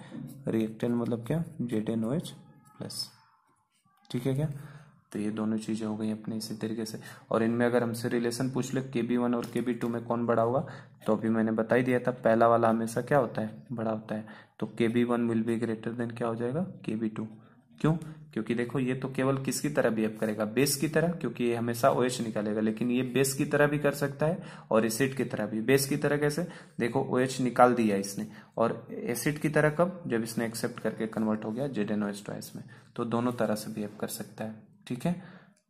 रिएक्टेंट मतलब क्या, ZnOH प्लस। ठीक है क्या, तो ये दोनों चीजें हो गई अपने इसी तरीके से। और इनमें अगर हमसे रिलेशन पूछ ले KB1 और KB2 में कौन बड़ा होगा, तो अभी मैंने बता ही दिया था, पहला वाला हमेशा क्या होता है, बड़ा होता है। तो KB1 will be greater than क्या हो जाएगा, KB2। क्यों, क्योंकि देखो ये तो केवल किसकी तरह बिहेव करेगा, बेस की तरह, क्योंकि ये हमेशा OH निकालेगा, लेकिन ये बेस की तरह भी कर सकता है और एसिड की तरह भी। बेस की तरह कैसे, देखो OH निकाल दिया इसने, और एसिड की तरह कब, जब इसने एक्सेप्ट करके कन्वर्ट हो गया ZnOH ट्वाइस में। तो दोनों तरह से बिहेव कर सकता है। ठीक है,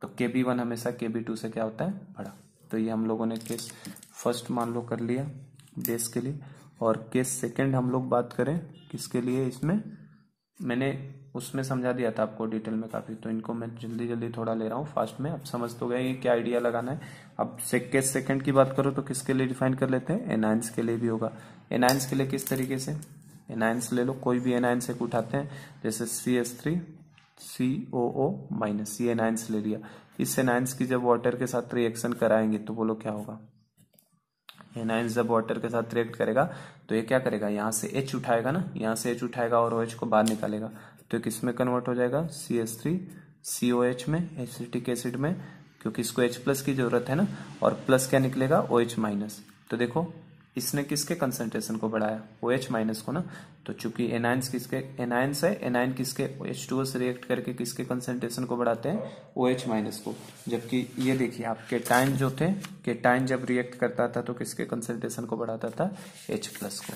तो KB1 हमेशा KB2 से क्या होता है, बड़ा। तो ये हम लोगों ने केस फर्स्ट मान लो कर लिया बेस के लिए, और केस सेकंड हम लोग बात करें किसके लिए, इसमें मैंने उसमें समझा दिया था आपको डिटेल में काफी, तो इनको मैं जल्दी जल्दी थोड़ा ले रहा हूँ फास्ट में, अब समझ तो गए ये क्या आइडिया लगाना है। अब केस सेकंड की बात करो तो किसके लिए डिफाइन कर लेते हैं, एनायंस के लिए भी होगा। एनायंस के लिए किस तरीके से, एनायंस ले लो, कोई भी एनायंस एक उठाते हैं, जैसे CH3 COO माइनस, ये एनायंस ले लिया। इस एनायंस की जब वाटर के साथ रिएक्शन कराएंगे तो बोलो क्या होगा, एनायंस जब वाटर के साथ रिएक्ट करेगा तो ये क्या करेगा, यहाँ से H उठाएगा ना, यहाँ से H उठाएगा और OH को बाहर निकालेगा, तो किस में कन्वर्ट हो जाएगा, CH3 COH में, एसिटिक एसिड में, क्योंकि इसको H प्लस की जरूरत है ना, और प्लस क्या निकलेगा, OH माइनस। तो देखो इसने किसके कंसंट्रेशन को बढ़ाया, OH माइनस को ना। तो चूंकि एनायंस किसके, एनायंस है, एनायन किसके, H2O से रिएक्ट करके किसके कंसंट्रेशन को बढ़ाते हैं, OH माइनस को। जबकि ये देखिए आप केटाइन जो थे, केटाइन जब रिएक्ट करता था तो किसके कंसंट्रेशन को बढ़ाता था, H प्लस को।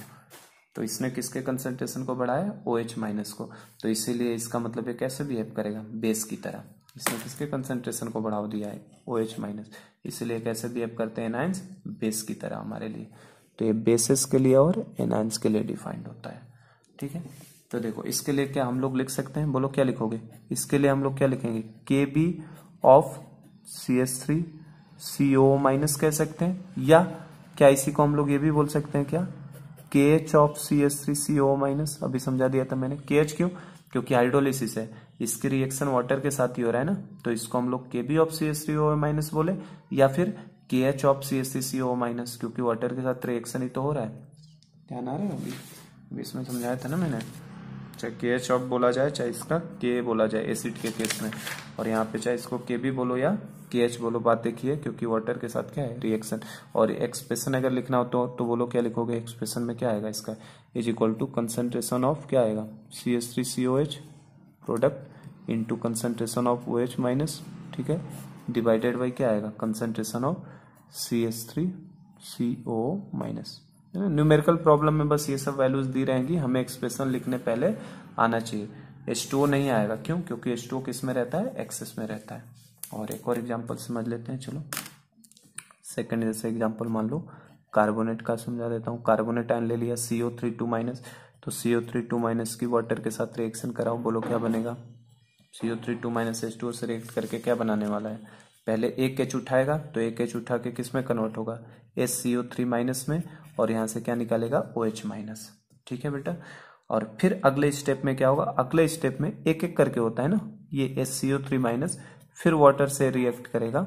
तो इसने किसके कंसंट्रेशन को बढ़ाया, OH माइनस को। तो इसीलिए इसका मतलब ये कैसे बिहेव करेगा, बेस की तरह। इसने किसके कंसंट्रेशन को बढ़ाव दिया है, OH माइनस, इसलिए कैसे बिहेव करते हैं एनायंस, बेस की तरह हमारे लिए। तो ये बेसिस के लिए और एनायंस के लिए डिफाइंड होता है। ठीक है, तो देखो इसके लिए क्या हम लोग लिख सकते हैं, बोलो क्या लिखोगे, इसके लिए हम लोग क्या लिखेंगे, KB of CH3 CO minus कह सकते हैं, या क्या इसी को हम लोग ये भी बोल सकते हैं क्या, KH of CH3 CO minus. अभी समझा दिया था मैंने, KH क्यों, क्योंकि हाइड्रोलिसिस है, इसकी रिएक्शन वाटर के साथ ही हो रहा है ना, तो इसको हम लोग KB ऑफ CH3O माइनस बोले, या फिर KH ऑफ CH3CO माइनस, क्योंकि वाटर के साथ रिएक्शन ही तो हो रहा है। ध्यान आ रहा है, अभी इसमें समझाया था ना मैंने, चाहे KH ऑफ बोला जाए चाहे इसका K बोला जाए एसिड के केस में, और यहाँ पे चाहे इसको KB बोलो या KH बोलो, बात देखिए, क्योंकि वाटर के साथ क्या है, रिएक्शन। और एक्सप्रेशन अगर लिखना हो तो बोलो क्या लिखोगे, एक्सप्रेशन में क्या आएगा इसका, is equal to concentration of क्या आएगा, CH3COH product into concentration of OH minus, ठीक है, डिवाइडेड बाई क्या आएगा, concentration of CH3CO minus. Numerical problem में बस ये सब वैल्यूज दी रहेंगी, हमें एक्सप्रेशन लिखने पहले आना चाहिए। H2O नहीं आएगा, क्यों, क्योंकि H2O किस में रहता है, एक्सेस में रहता है। और एक और एग्जांपल समझ लेते हैं, चलो सेकंड जैसे एग्जांपल मान लो कार्बोनेट का समझा देता हूँ। कार्बोनेट आयन ले लिया CO3 माइनस, तो CO3 माइनस की वाटर के साथ रिएक्शन कराओ, बोलो क्या बनेगा, CO3 माइनस H2O से रिएक्ट करके क्या बनाने वाला है, पहले एक H उठाएगा तो एक H उठा के किस में कन्वर्ट होगा, SCO3 माइनस में, और यहाँ से क्या निकालेगा OH माइनस। ठीक है बेटा। और फिर अगले स्टेप में क्या होगा, अगले स्टेप में एक एक करके होता है ना, ये SCO3 माइनस फिर वाटर से रिएक्ट करेगा,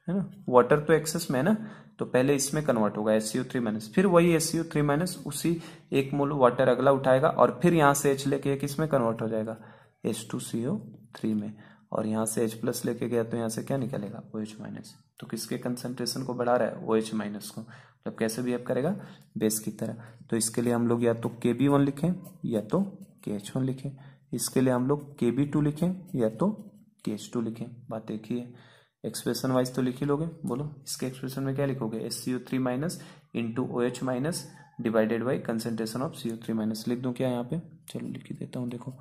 है ना, वाटर तो एक्सेस में है ना, तो पहले इसमें कन्वर्ट होगा SCO3 माइनस, फिर वही SCO3 माइनस उसी 1 मोल वाटर अगला उठाएगा और फिर यहाँ से H लेके किस में कन्वर्ट हो जाएगा, H2CO3 में, और यहाँ से H प्लस लेके गया तो यहाँ से क्या निकलेगा, OH माइनस। तो किसके कंसंट्रेशन को बढ़ा रहा है, OH माइनस को, मतलब कैसे बिहेव करेगा, बेस की तरह। तो इसके लिए हम लोग या तो Kb1 लिखें या तो KH1 लिखें, इसके लिए हम लोग Kb2 लिखें या तो KH2 लिखें, बात एक ही है। एक्सप्रेशन वाइज तो लिख ही लोगे, बोलो इसके एक्सप्रेशन में क्या लिखोगे, SCO3 minus into OH minus divided by concentration of CO3 minus. लिख दूं क्या यहाँ पे, चलो लिख ही देता हूँ, देखो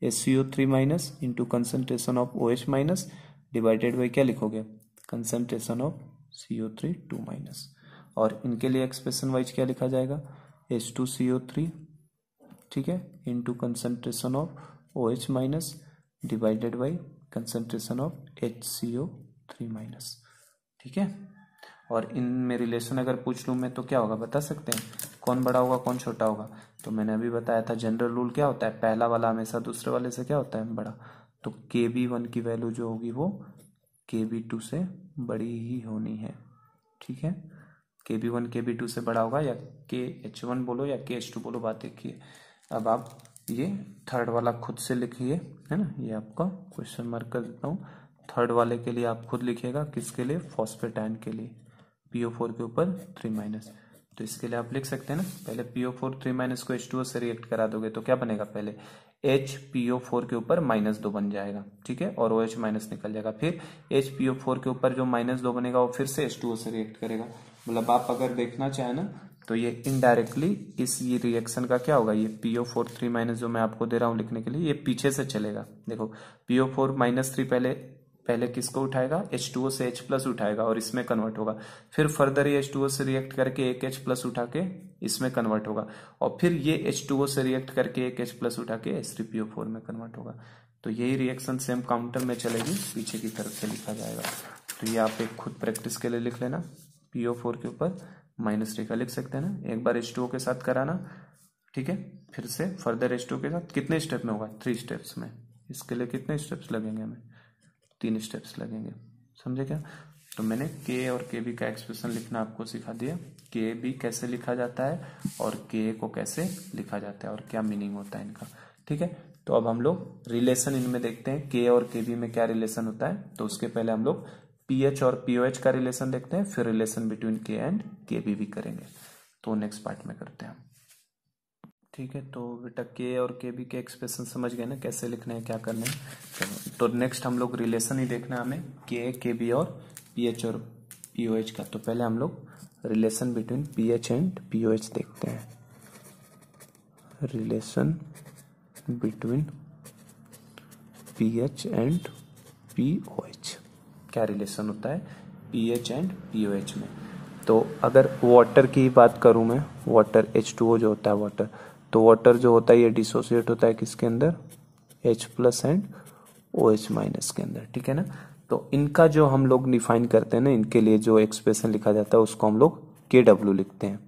SCO3 minus into concentration of OH minus divided by क्या लिखोगे, कंसेंट्रेशन ऑफ CO3 माइनस। और इनके लिए एक्सप्रेशन वाइज क्या लिखा जाएगा, H2CO3, ठीक है, into concentration of OH minus divided by concentration of HCO3 minus. ठीक है। और इनमें रिलेशन अगर पूछ लूँ मैं तो क्या होगा, बता सकते हैं कौन बड़ा होगा कौन छोटा होगा। तो मैंने अभी बताया था जनरल रूल क्या होता है, पहला वाला हमेशा दूसरे वाले से क्या होता है, बड़ा। तो Kb1 की वैल्यू जो होगी वो Kb2 से बड़ी ही होनी है। ठीक है, Kb1 Kb2 से बड़ा होगा, या KH1 बोलो या KH2 बोलो, बात एक ही है। अब आप ये थर्ड वाला खुद से लिखिए, है ना, ये आपका क्वेश्चन मार्क कर देता हूँ। थर्ड वाले के लिए आप खुद लिखिएगा, किसके लिए, फॉस्फेट के लिए, PO4 के ऊपर 3 माइनस। तो इसके लिए आप लिख सकते हैं ना, पहले PO4 3 माइनस को H2O से रिएक्ट करा दोगे तो क्या बनेगा, पहले HPO4 के ऊपर -2 बन जाएगा, ठीक है, और OH माइनस निकल जाएगा। फिर HPO4 के ऊपर जो -2 बनेगा वो फिर से H2O से रिएक्ट करेगा। मतलब आप अगर देखना चाहें ना तो ये इनडायरेक्टली इस ये रिएक्शन का क्या होगा, ये PO4 3 माइनस जो मैं आपको दे रहा हूँ लिखने के लिए, ये पीछे से चलेगा। देखो PO4 -3 पहले किसको उठाएगा, H2O से H प्लस उठाएगा और इसमें कन्वर्ट होगा। फिर फर्दर ये H2O से रिएक्ट करके एक H प्लस उठा के इसमें कन्वर्ट होगा, और फिर ये H2O से रिएक्ट करके एक H प्लस उठा के H3PO4 में कन्वर्ट होगा। तो यही रिएक्शन सेम काउंटर में चलेगी, पीछे की तरफ से लिखा जाएगा। तो ये आप एक खुद प्रैक्टिस के लिए लिख लेना, PO4 के ऊपर -3 का लिख सकते हैं ना, एक बार H2O के साथ कराना, ठीक है, फिर से फर्दर H2O के साथ कितने स्टेप में होगा, 3 स्टेप्स में। इसके लिए कितने स्टेप्स लगेंगे हमें, 3 स्टेप्स लगेंगे, समझे क्या। तो मैंने K और Kb का एक्सप्रेशन लिखना आपको सिखा दिया, Kb कैसे लिखा जाता है और Ka को कैसे लिखा जाता है और क्या मीनिंग होता है इनका। ठीक है, तो अब हम लोग रिलेशन इनमें देखते हैं, K और Kb में क्या रिलेशन होता है। तो उसके पहले हम लोग pH और POH का रिलेशन देखते हैं, फिर relation between K and Kb भी करेंगे। तो नेक्स्ट पार्ट में करते हैं। ठीक है, तो बेटा K और Kb के एक्सप्रेशन समझ गए ना, कैसे लिखना है, क्या करना है। चलो तो नेक्स्ट हम लोग रिलेशन ही देखना है हमें, K Kb और pH और POH का। तो पहले हम लोग relation between pH and POH देखते हैं। Relation between pH and POH, क्या रिलेशन होता है pH एंड POH में। तो अगर वाटर की बात करूं मैं, वाटर H2O जो होता है वाटर, तो वाटर जो होता है ये डिसोसिएट होता है किसके अंदर, H plus and OH minus के अंदर। ठीक है ना, तो इनका जो हम लोग डिफाइन करते हैं ना, इनके लिए जो एक्सप्रेशन लिखा जाता है उसको हम लोग KW लिखते हैं।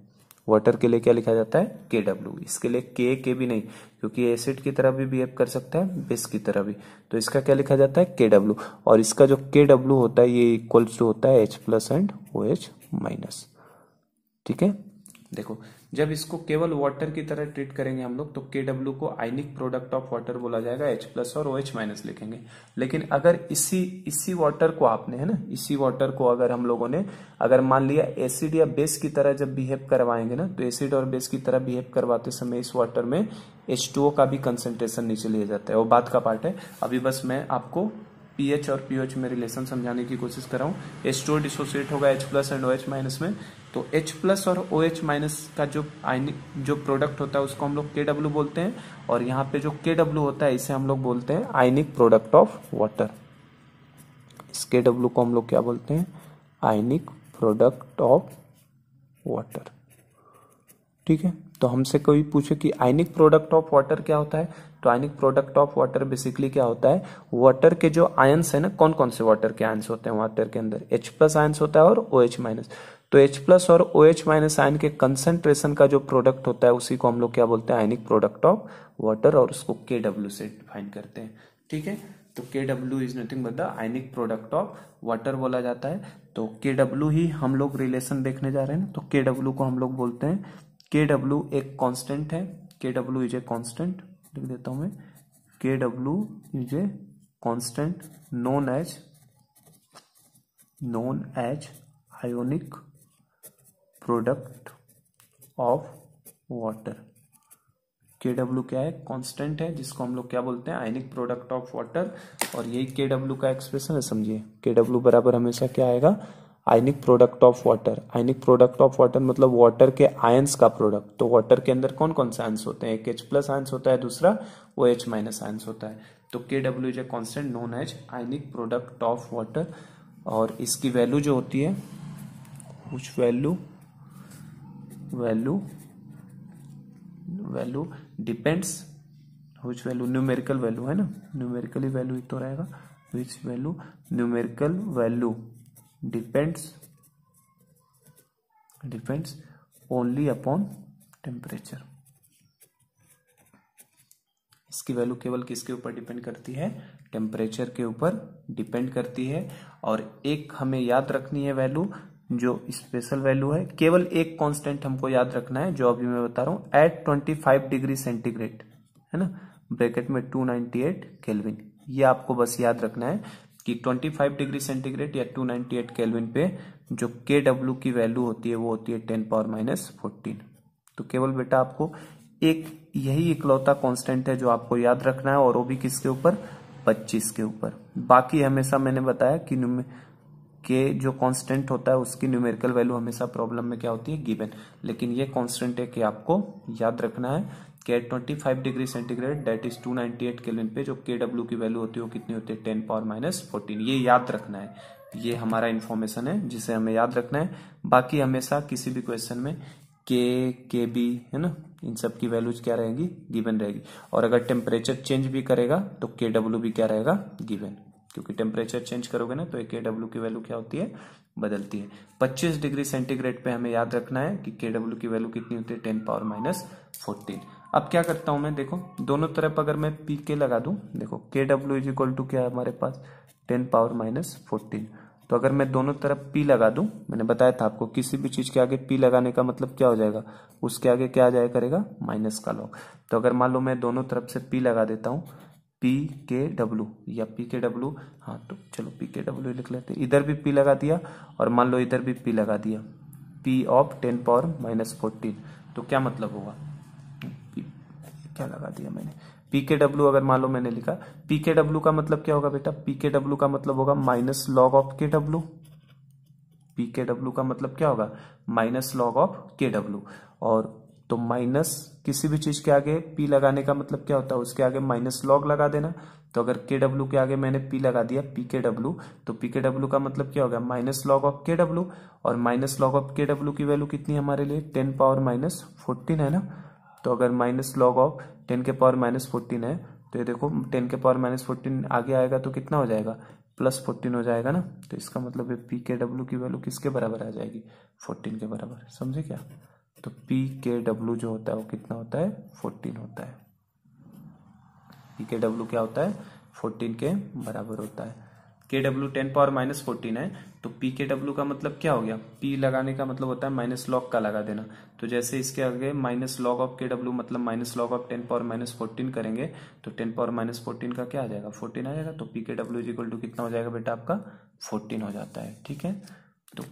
वाटर के लिए क्या लिखा जाता है, KW। इसके लिए K भी नहीं, क्योंकि एसिड की तरह भी बिहेव कर सकता है, बेस की तरह भी। तो इसका क्या लिखा जाता है, KW। और इसका जो KW होता है ये इक्वल्स टू होता है H plus and OH minus. ठीक है, देखो जब इसको केवल वाटर की तरह ट्रीट करेंगे हम लोग तो KW को आयनिक प्रोडक्ट ऑफ वाटर बोला जाएगा, H प्लस और OH माइनस लिखेंगे। लेकिन अगर इसी वाटर को आपने, है ना, इसी वाटर को अगर हम लोगों ने अगर मान लिया एसिड या बेस की तरह जब बिहेव करवाएंगे ना, तो एसिड और बेस की तरह बिहेव करवाते समय इस वाटर में H2O का भी कंसेंट्रेशन नीचे लिया जाता है, वो बात का पार्ट है। अभी बस मैं आपको pH और POH में रिलेशन समझाने की कोशिश कर रहा हूँ। H2O डिसोसिएट होगा H plus and OH minus में, तो H प्लस और OH माइनस का जो प्रोडक्ट होता है उसको हम लोग KW बोलते हैं, और यहाँ पे जो KW होता है इसे हम लोग बोलते हैं आयनिक प्रोडक्ट ऑफ वाटर। इस KW को हम लोग क्या बोलते हैं, आयनिक प्रोडक्ट ऑफ वाटर। ठीक है, तो हमसे कोई पूछे कि आयनिक प्रोडक्ट ऑफ वाटर क्या होता है, तो आयनिक प्रोडक्ट ऑफ वाटर बेसिकली क्या होता है, वाटर के जो आयंस है ना, कौन कौन से वाटर के आयंस होते हैं वाटर के अंदर, H प्लस आयंस होता है और OH माइनस। तो H प्लस और OH माइनस आयन के कंसंट्रेशन का जो प्रोडक्ट होता है उसी को हम लोग क्या बोलते हैं, आयनिक प्रोडक्ट ऑफ वाटर, और उसको KW से डिफाइन करते हैं। ठीक है, तो KW is nothing but the ionic product of water बोला जाता है। तो KW ही हम लोग रिलेशन देखने जा रहे हैं ना, तो KW को हम लोग बोलते हैं, KW एक कांस्टेंट है, KW इज ए कांस्टेंट, लिख देता हूं मैं, KW is a constant known as ionic product of water. KW क्या है, कांस्टेंट है, जिसको हम लोग क्या बोलते हैं, आयनिक प्रोडक्ट ऑफ वाटर, और यही KW का एक्सप्रेशन है, समझिए। KW बराबर हमेशा क्या आएगा, आयनिक product of water. Ionic product of water मतलब वाटर के आयंस का प्रोडक्ट। तो वाटर के अंदर कौन कौन से आयंस होते हैं, एक H प्लस आयंस होता है, दूसरा OH माइनस आयंस होता है। तो KW is a constant known as ionic product of water, और इसकी वैल्यू जो होती है, कुछ value depends, which value, numerical value है ना, न्यूमेरिकली वैल्यू ही तो रहेगा, which value, numerical value depends only upon temperature. इसकी वैल्यू केवल किसके ऊपर डिपेंड करती है, टेम्परेचर के ऊपर डिपेंड करती है। और एक हमें याद रखनी है वैल्यू, जो स्पेशल वैल्यू है, केवल एक कांस्टेंट हमको याद रखना है, जो अभी मैं बता रहा हूं, एट 25 डिग्री सेंटीग्रेड, है ना, ब्रैकेट में 298 केल्विन। ये आपको बस याद रखना है कि 25 डिग्री सेंटीग्रेड या 298 केल्विन पे जो KW की वैल्यू होती है वो होती है 10⁻⁻14। तो केवल बेटा आपको एक यही इकलौता कांस्टेंट है जो आपको याद रखना है, और वो भी किसके ऊपर, 25 के ऊपर। बाकी हमेशा मैंने बताया कि जो कांस्टेंट होता है उसकी न्यूमेरिकल वैल्यू हमेशा प्रॉब्लम में क्या होती है, गिवन। लेकिन ये कांस्टेंट है कि आपको याद रखना है कि 25 degree centigrade that is 298 kelvin पे जो KW की वैल्यू होती है वो कितनी होती है, 10⁻⁻14। ये याद रखना है, ये हमारा इंफॉर्मेशन है जिसे हमें याद रखना है। बाकी हमेशा किसी भी क्वेश्चन में KB है ना, इन सब की वैल्यूज क्या रहेगी, गिवन रहेगी। और अगर टेम्परेचर चेंज भी करेगा तो KW भी क्या रहेगा, गिवन, क्योंकि टेम्परेचर चेंज करोगे ना तो KW की वैल्यू क्या होती है, बदलती है। 25 डिग्री सेंटीग्रेड पे हमें याद रखना है कि KW की वैल्यू कितनी होती है, 10⁻⁻14। अब क्या करता हूं मैं, देखो दोनों तरफ अगर मैं PK लगा दूं, देखो KW इज इक्वल टू क्या है हमारे पास, 10⁻⁻14। तो अगर मैं दोनों तरफ P लगा दूं, मैंने बताया था आपको किसी भी चीज के आगे P लगाने का मतलब क्या हो जाएगा, उसके आगे क्या आ जाया करेगा, माइनस का लॉग। तो अगर मान लो मैं दोनों तरफ से P लगा देता हूं, PKW या PKW, हाँ तो चलो PKW लिख लेते हैं। इधर भी P लगा दिया और मान लो इधर भी P लगा दिया, P ऑफ 10⁻⁻14। तो क्या मतलब होगा, क्या लगा दिया मैंने, PKW अगर मान लो मैंने लिखा, PKW का मतलब क्या होगा बेटा, PKW का मतलब होगा minus log of KW। PKW का मतलब क्या होगा, माइनस लॉग ऑफ KW। और तो माइनस किसी भी चीज के आगे P लगाने का मतलब क्या होता है, उसके आगे माइनस लॉग लगा देना। तो अगर KW के आगे मैंने P लगा दिया PKW, तो PKW का मतलब क्या होगा, माइनस लॉग ऑफ KW। और माइनस लॉग ऑफ KW की वैल्यू कितनी है हमारे लिए, 10⁻⁻14 है ना। तो अगर माइनस लॉग ऑफ 10⁻⁻14 है, तो ये देखो 10⁻⁻14 आगे आएगा तो कितना हो जाएगा, +14 हो जाएगा ना। तो इसका मतलब है PKW की वैल्यू किसके बराबर आ जाएगी, 14 के बराबर, समझे क्या। तो PKW जो होता है वो कितना होता है, 14 होता है। PKW क्या होता है, 14 के बराबर होता है। KW 10⁻⁻14 है, तो PKW का मतलब क्या हो गया, P लगाने का मतलब होता है माइनस लॉग का लगा देना। तो जैसे इसके आगे माइनस लॉग ऑफ KW मतलब माइनस लॉग ऑफ 10⁻⁻14 करेंगे, तो 10⁻⁻14 का क्या आ जाएगा, 14 आ जाएगा। तो PKW इज इक्वल टू कितना हो जाएगा बेटा आपका, 14 हो जाता है। ठीक है, तो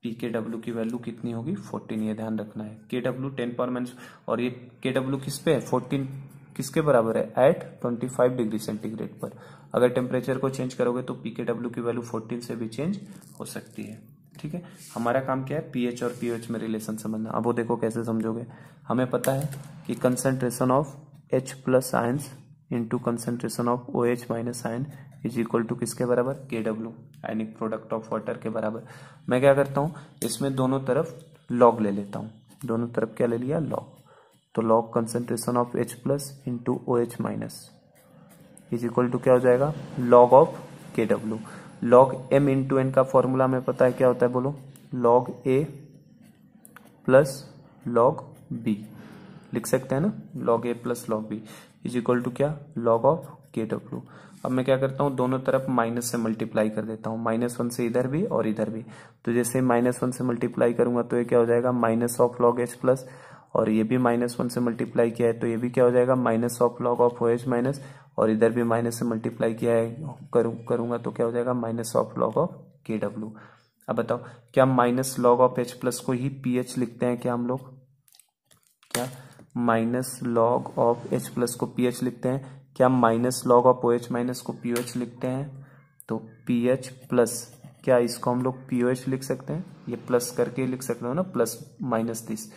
PKW की वैल्यू कितनी होगी, 14, ये ध्यान रखना है। KW 10⁻, और ये KW किस पे है, 14 किसके बराबर है, एट 25 डिग्री सेंटीग्रेड पर। अगर टेम्परेचर को चेंज करोगे तो PKW की वैल्यू 14 से भी चेंज हो सकती है। ठीक है, हमारा काम क्या है, pH और pH में रिलेशन समझना। अब वो देखो कैसे समझोगे, हमें पता है कि concentration of H plus ions into concentration of OH minus ion is equal to किसके बराबर, KW, ionic product of water के बराबर। मैं क्या करता हूँ, इसमें दोनों तरफ लॉग ले लेता हूँ, दोनों तरफ क्या ले लिया, लॉग। तो log concentration of H plus into OH minus is equal to क्या हो जाएगा, log of KW। Log M into N का फॉर्मूला हमें पता है क्या होता है, बोलो, log A plus log B लिख सकते हैं ना, log A plus log B is equal to क्या, लॉग ऑफ के डब्ल्यू। अब मैं क्या करता हूँ, दोनों तरफ माइनस से मल्टीप्लाई कर देता हूँ, -1 से इधर भी और इधर भी। तो जैसे -1 से मल्टीप्लाई करूंगा तो ये क्या हो जाएगा, minus of log H plus, और ये भी -1 से मल्टीप्लाई किया है तो ये भी क्या हो जाएगा, minus of log of O H minus, और इधर भी माइनस से मल्टीप्लाई किया है करूंगा तो क्या हो जाएगा, minus of log of K W. अब बताओ, क्या minus log of H plus को ही पी एच लिखते हैं क्या हम लोग, क्या minus log of H plus को पी एच लिखते हैं, क्या minus log of O H minus को पी ओ एच लिखते हैं, तो पी एच प्लस, क्या इसको हम लोग पी ओ एच लिख सकते हैं, ये प्लस करके लिख सकते हो ना, प्लस माइनस दिस,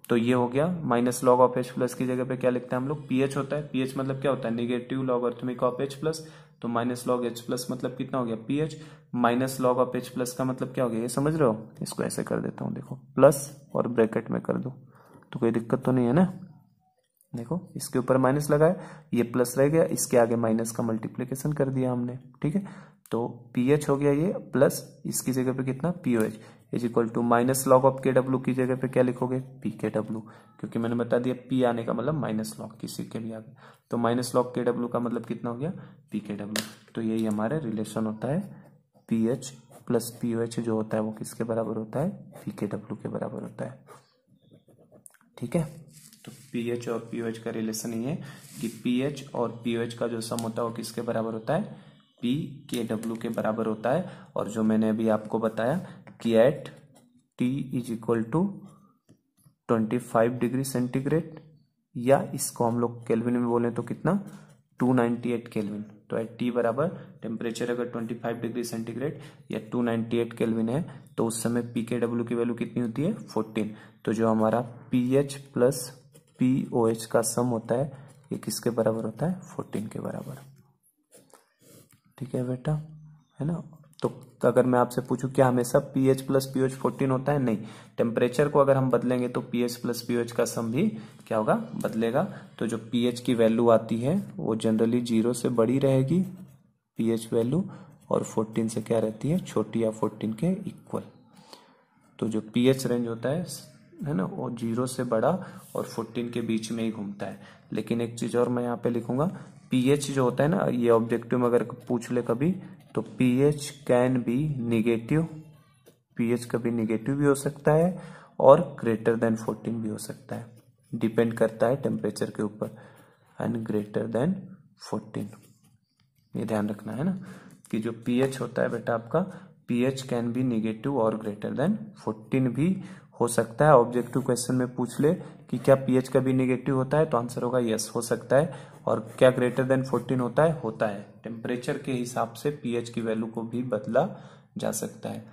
तो ये हो गया minus log of H plus की जगह पे क्या लिखते हैं हम लोग, पी एच होता है, पी एच मतलब क्या होता है, negative logarithmic of H plus, तो माइनस लॉग एच प्लस मतलब कितना हो गया, P H, minus log of H plus का मतलब क्या हो गया, ये समझ रहे हो, इसको ऐसे कर देता हूँ, देखो प्लस और ब्रैकेट में कर दो तो कोई दिक्कत तो नहीं है ना, देखो इसके ऊपर माइनस लगाया, ये प्लस रह गया, इसके आगे माइनस का मल्टीप्लीकेशन कर दिया हमने, ठीक है, तो पी एच हो गया ये, प्लस इसकी जगह पे कितना, P O H is equal to minus log of K W की जगह पे क्या लिखोगे, पी के डब्ल्यू, क्योंकि मैंने बता दिया पी आने का मतलब माइनस लॉग किसी के भी आगे, तो माइनस लॉग के डब्ल्यू का मतलब कितना हो गया, पी के डब्ल्यू। तो यही हमारे रिलेशन होता है, P H plus P O H जो होता है वो किसके बराबर होता है, पी के डब्ल्यू के बराबर होता है, ठीक है। तो पीएच और पीओएच का रिलेशन ये है कि पीएच और पीओएच का जो सम होता है वो किसके बराबर होता है, पी के डब्ल्यू के बराबर होता है। और जो मैंने अभी आपको बताया कि at T is equal to 25 degree centigrade, या इसको हम लोग केल्विन में बोले तो कितना, 298 केल्विन, तो एट टी बराबर टेम्परेचर अगर 25 डिग्री सेंटीग्रेड या 298 केल्विन है तो उस समय पी के डब्ल्यू की वैल्यू कितनी होती है, 14। तो जो हमारा P H plus P O H का सम होता है ये किसके बराबर होता है, 14 के बराबर, ठीक है बेटा, है ना। तो अगर मैं आपसे पूछूं क्या हमेशा P H plus P O H 14 होता है, नहीं, टेम्परेचर को अगर हम बदलेंगे तो P H plus P O H का सम भी क्या होगा, बदलेगा। तो जो पी एच की वैल्यू आती है वो जनरली 0 से बड़ी रहेगी पी एच वैल्यू, और 14 से क्या रहती है, छोटी या 14 के इक्वल। तो जो पी एच रेंज होता है ना, वो 0 से बड़ा और 14 के बीच में ही घूमता है। लेकिन एक चीज और मैं यहाँ पे लिखूंगा, पीएच जो होता है ना, ये ऑब्जेक्टिव में अगर पूछ ले कभी, तो pH can be negative, pH कभी निगेटिव भी हो सकता है और ग्रेटर देन 14 भी हो सकता है, डिपेंड करता है टेम्परेचर के ऊपर, एंड ग्रेटर देन 14, ये ध्यान रखना है ना, कि जो पीएच होता है बेटा आपका, पीएच कैन बी निगेटिव और ग्रेटर देन 14 भी हो सकता है। ऑब्जेक्टिव क्वेश्चन में पूछ ले कि क्या पीएच कभी निगेटिव होता है, तो आंसर होगा यस, हो सकता है। और क्या ग्रेटर देन 14 होता है, होता है। टेम्परेचर के हिसाब से पीएच की वैल्यू को भी बदला जा सकता है।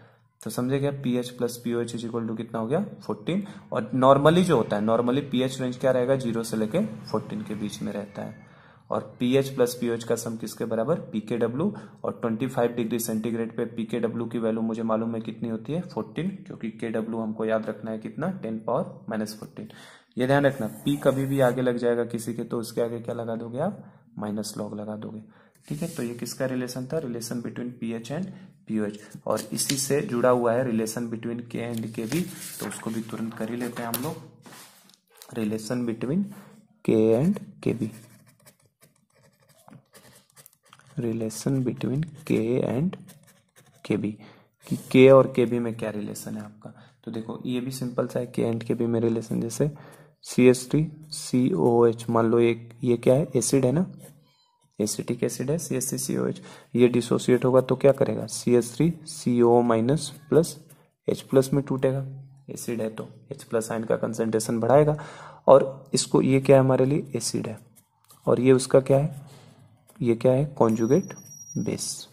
तो समझे क्या, pH plus pOH is equal to कितना हो गया, 14। और नॉर्मली जो होता है, नॉर्मली पीएच रेंज क्या रहेगा, 0 से लेके 14 के बीच में रहता है। और पीएच प्लस पीओएच का सम किसके बराबर, पीकेडब्ल्यू। और 25 डिग्री सेंटीग्रेड पे पीकेडब्ल्यू की वैल्यू मुझे मालूम है कितनी होती है, 14, क्योंकि केडब्ल्यू हमको याद रखना है कितना, 10⁻⁻14। ये ध्यान रखना, पी कभी भी आगे लग जाएगा किसी के तो उसके आगे क्या लगा दोगे आप, माइनस लॉग लगा दोगे, ठीक है। तो ये किसका रिलेशन था, relation between pH and pOH. और इसी से जुड़ा हुआ है रिलेशन बिटवीन के एंड के बी, तो उसको भी तुरंत कर ही लेते हैं हम लोग, रिलेशन बिटवीन के एंड के बी, रिलेशन बिटवीन के एंड के बी, कि के और के बी में क्या रिलेशन है आपका। तो देखो ये भी सिंपल सा है, के एंड के बी में रिलेशन, जैसे CH3COOH, मान लो ये क्या है, एसिड है ना, एसिटिक एसिड है CH3COH, ये डिसोसिएट होगा तो क्या करेगा, CH3CO minus plus H plus में टूटेगा, एसिड है तो H प्लस आयन का कंसंट्रेशन बढ़ाएगा। और इसको, ये क्या है हमारे लिए, एसिड है, और ये उसका क्या है, ये क्या है, कॉन्जुगेट बेस,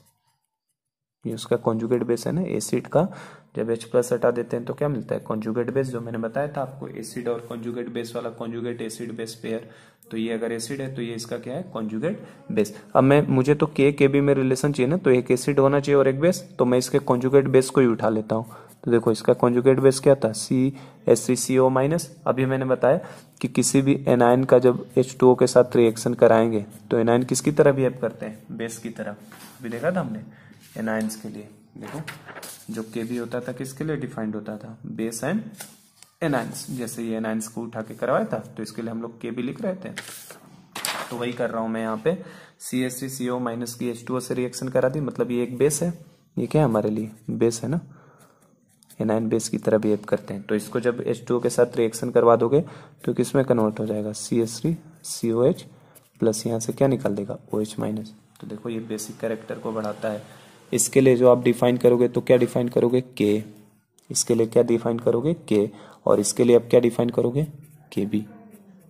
ये उसका कॉन्जुगेट बेस है ना एसिड का। जब H प्लस हटा देते हैं तो क्या मिलता है, कॉन्जुगेट बेस, जो मैंने बताया था आपको, एसिड और कॉन्जुगेट बेस वाला, कॉन्जुगेट एसिड बेस पेयर। तो ये अगर एसिड है तो ये इसका क्या है, कॉन्जुगेट बेस। अब मुझे तो के बी में रिलेशन चाहिए ना, तो एक एसिड होना चाहिए और एक बेस, तो मैं इसके कॉन्जुगेट बेस को ही उठा लेता हूँ। तो देखो इसका कॉन्जुगेट बेस क्या था, CH3CO माइनस। अभी मैंने बताया कि किसी भी एनायन का जब H2O के साथ रिएक्शन कराएंगे तो एनायन किसकी तरह बिहेव करते हैं, बेस की तरह। अभी देखा था हमने एनायंस के लिए, देखो जो के बी होता था किसके लिए डिफाइंड होता था, बेस एंड एनाइंस, जैसे ये एनाइंस को उठा के करवाया था तो इसके लिए हम लोग के भी लिख रहे थे, तो वही कर रहा हूं मैं यहाँ पे। CH3CO माइनस की H2O से रिएक्शन करा दी, मतलब ये एक बेस है, ये क्या है हमारे लिए बेस है ना, एनाइन बेस की तरह बिहेव करते हैं। तो इसको जब H2O के साथ रिएक्शन करवा दोगे तो किसमें कन्वर्ट हो जाएगा, CH3COH प्लस यहाँ से क्या निकाल देगा OH माइनस। तो देखो ये बेसिक कैरेक्टर को बढ़ाता है। इसके लिए जो आप डिफाइन करोगे तो क्या डिफाइन करोगे K, इसके लिए क्या डिफाइन करोगे K, और इसके लिए अब क्या डिफाइन करोगे Kb,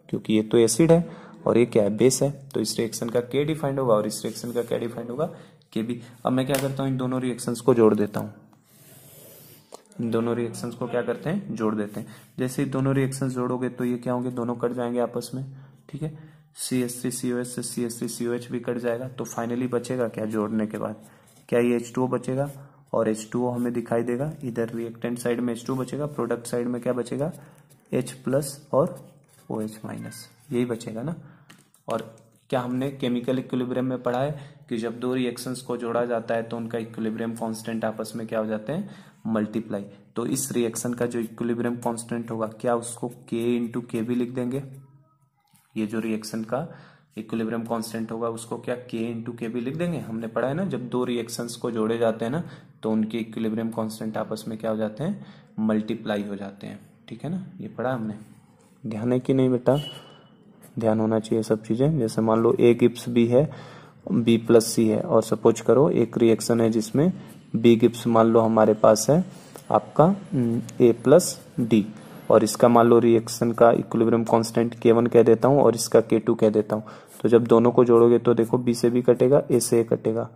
क्योंकि ये तो एसिड है और ये क्या है बेस है, तो इस रिएक्शन का K डिफाइंड होगा और इस रिएक्शन का क्या डिफाइंड होगा Kb। अब मैं क्या करता हूँ इन दोनों रिएक्शंस को जोड़ देता हूँ, इन दोनों रिएक्शंस को क्या करते हैं जोड़ देते हैं। जैसे ही दोनों रिएक्शंस जोड़ोगे तो ये क्या होंगे, दोनों कट जाएंगे आपस में, ठीक है। CH3COH से CH3COH भी कट जाएगा, तो फाइनली बचेगा क्या जोड़ने के बाद, क्या ये H2O बचेगा, और H2O हमें दिखाई देगा इधर रिएक्टेंट साइड में H2O बचेगा, प्रोडक्ट साइड में क्या बचेगा H प्लस और OH माइनस, यही बचेगा ना। और क्या हमने केमिकल इक्विलिब्रियम में पढ़ा है कि जब दो रिएक्शंस को जोड़ा जाता है तो उनका इक्विलिब्रियम कांस्टेंट आपस में क्या हो जाते हैं मल्टीप्लाई। तो इस रिएक्शन का जो इक्विलिब्रियम कांस्टेंट होगा क्या उसको K इंटू के भी लिख देंगे, ये जो रिएक्शन का इक्विलिब्रियम कांस्टेंट होगा उसको क्या K इंटू के भी लिख देंगे। हमने पढ़ा है ना जब दो रिएक्शंस को जोड़े जाते हैं ना तो उनके इक्विलिब्रियम कांस्टेंट आपस में क्या हो जाते हैं मल्टीप्लाई हो जाते हैं, ठीक है ना, ये पढ़ा हमने। ध्यान है कि नहीं बेटा, ध्यान होना चाहिए सब चीजें। जैसे मान लो A गिप्स B है, B प्लस C है, और सपोज करो एक रिएक्शन है जिसमें B गिप्स मान लो हमारे पास है आपका A प्लस D, और इसका मान लो रिएक्शन का इक्विलिब्रियम कांस्टेंट K1 कह देता हूँ और इसका K2 कह देता हूँ। तो जब दोनों को जोड़ोगे तो देखो B से B कटेगा, A से A कटेगा,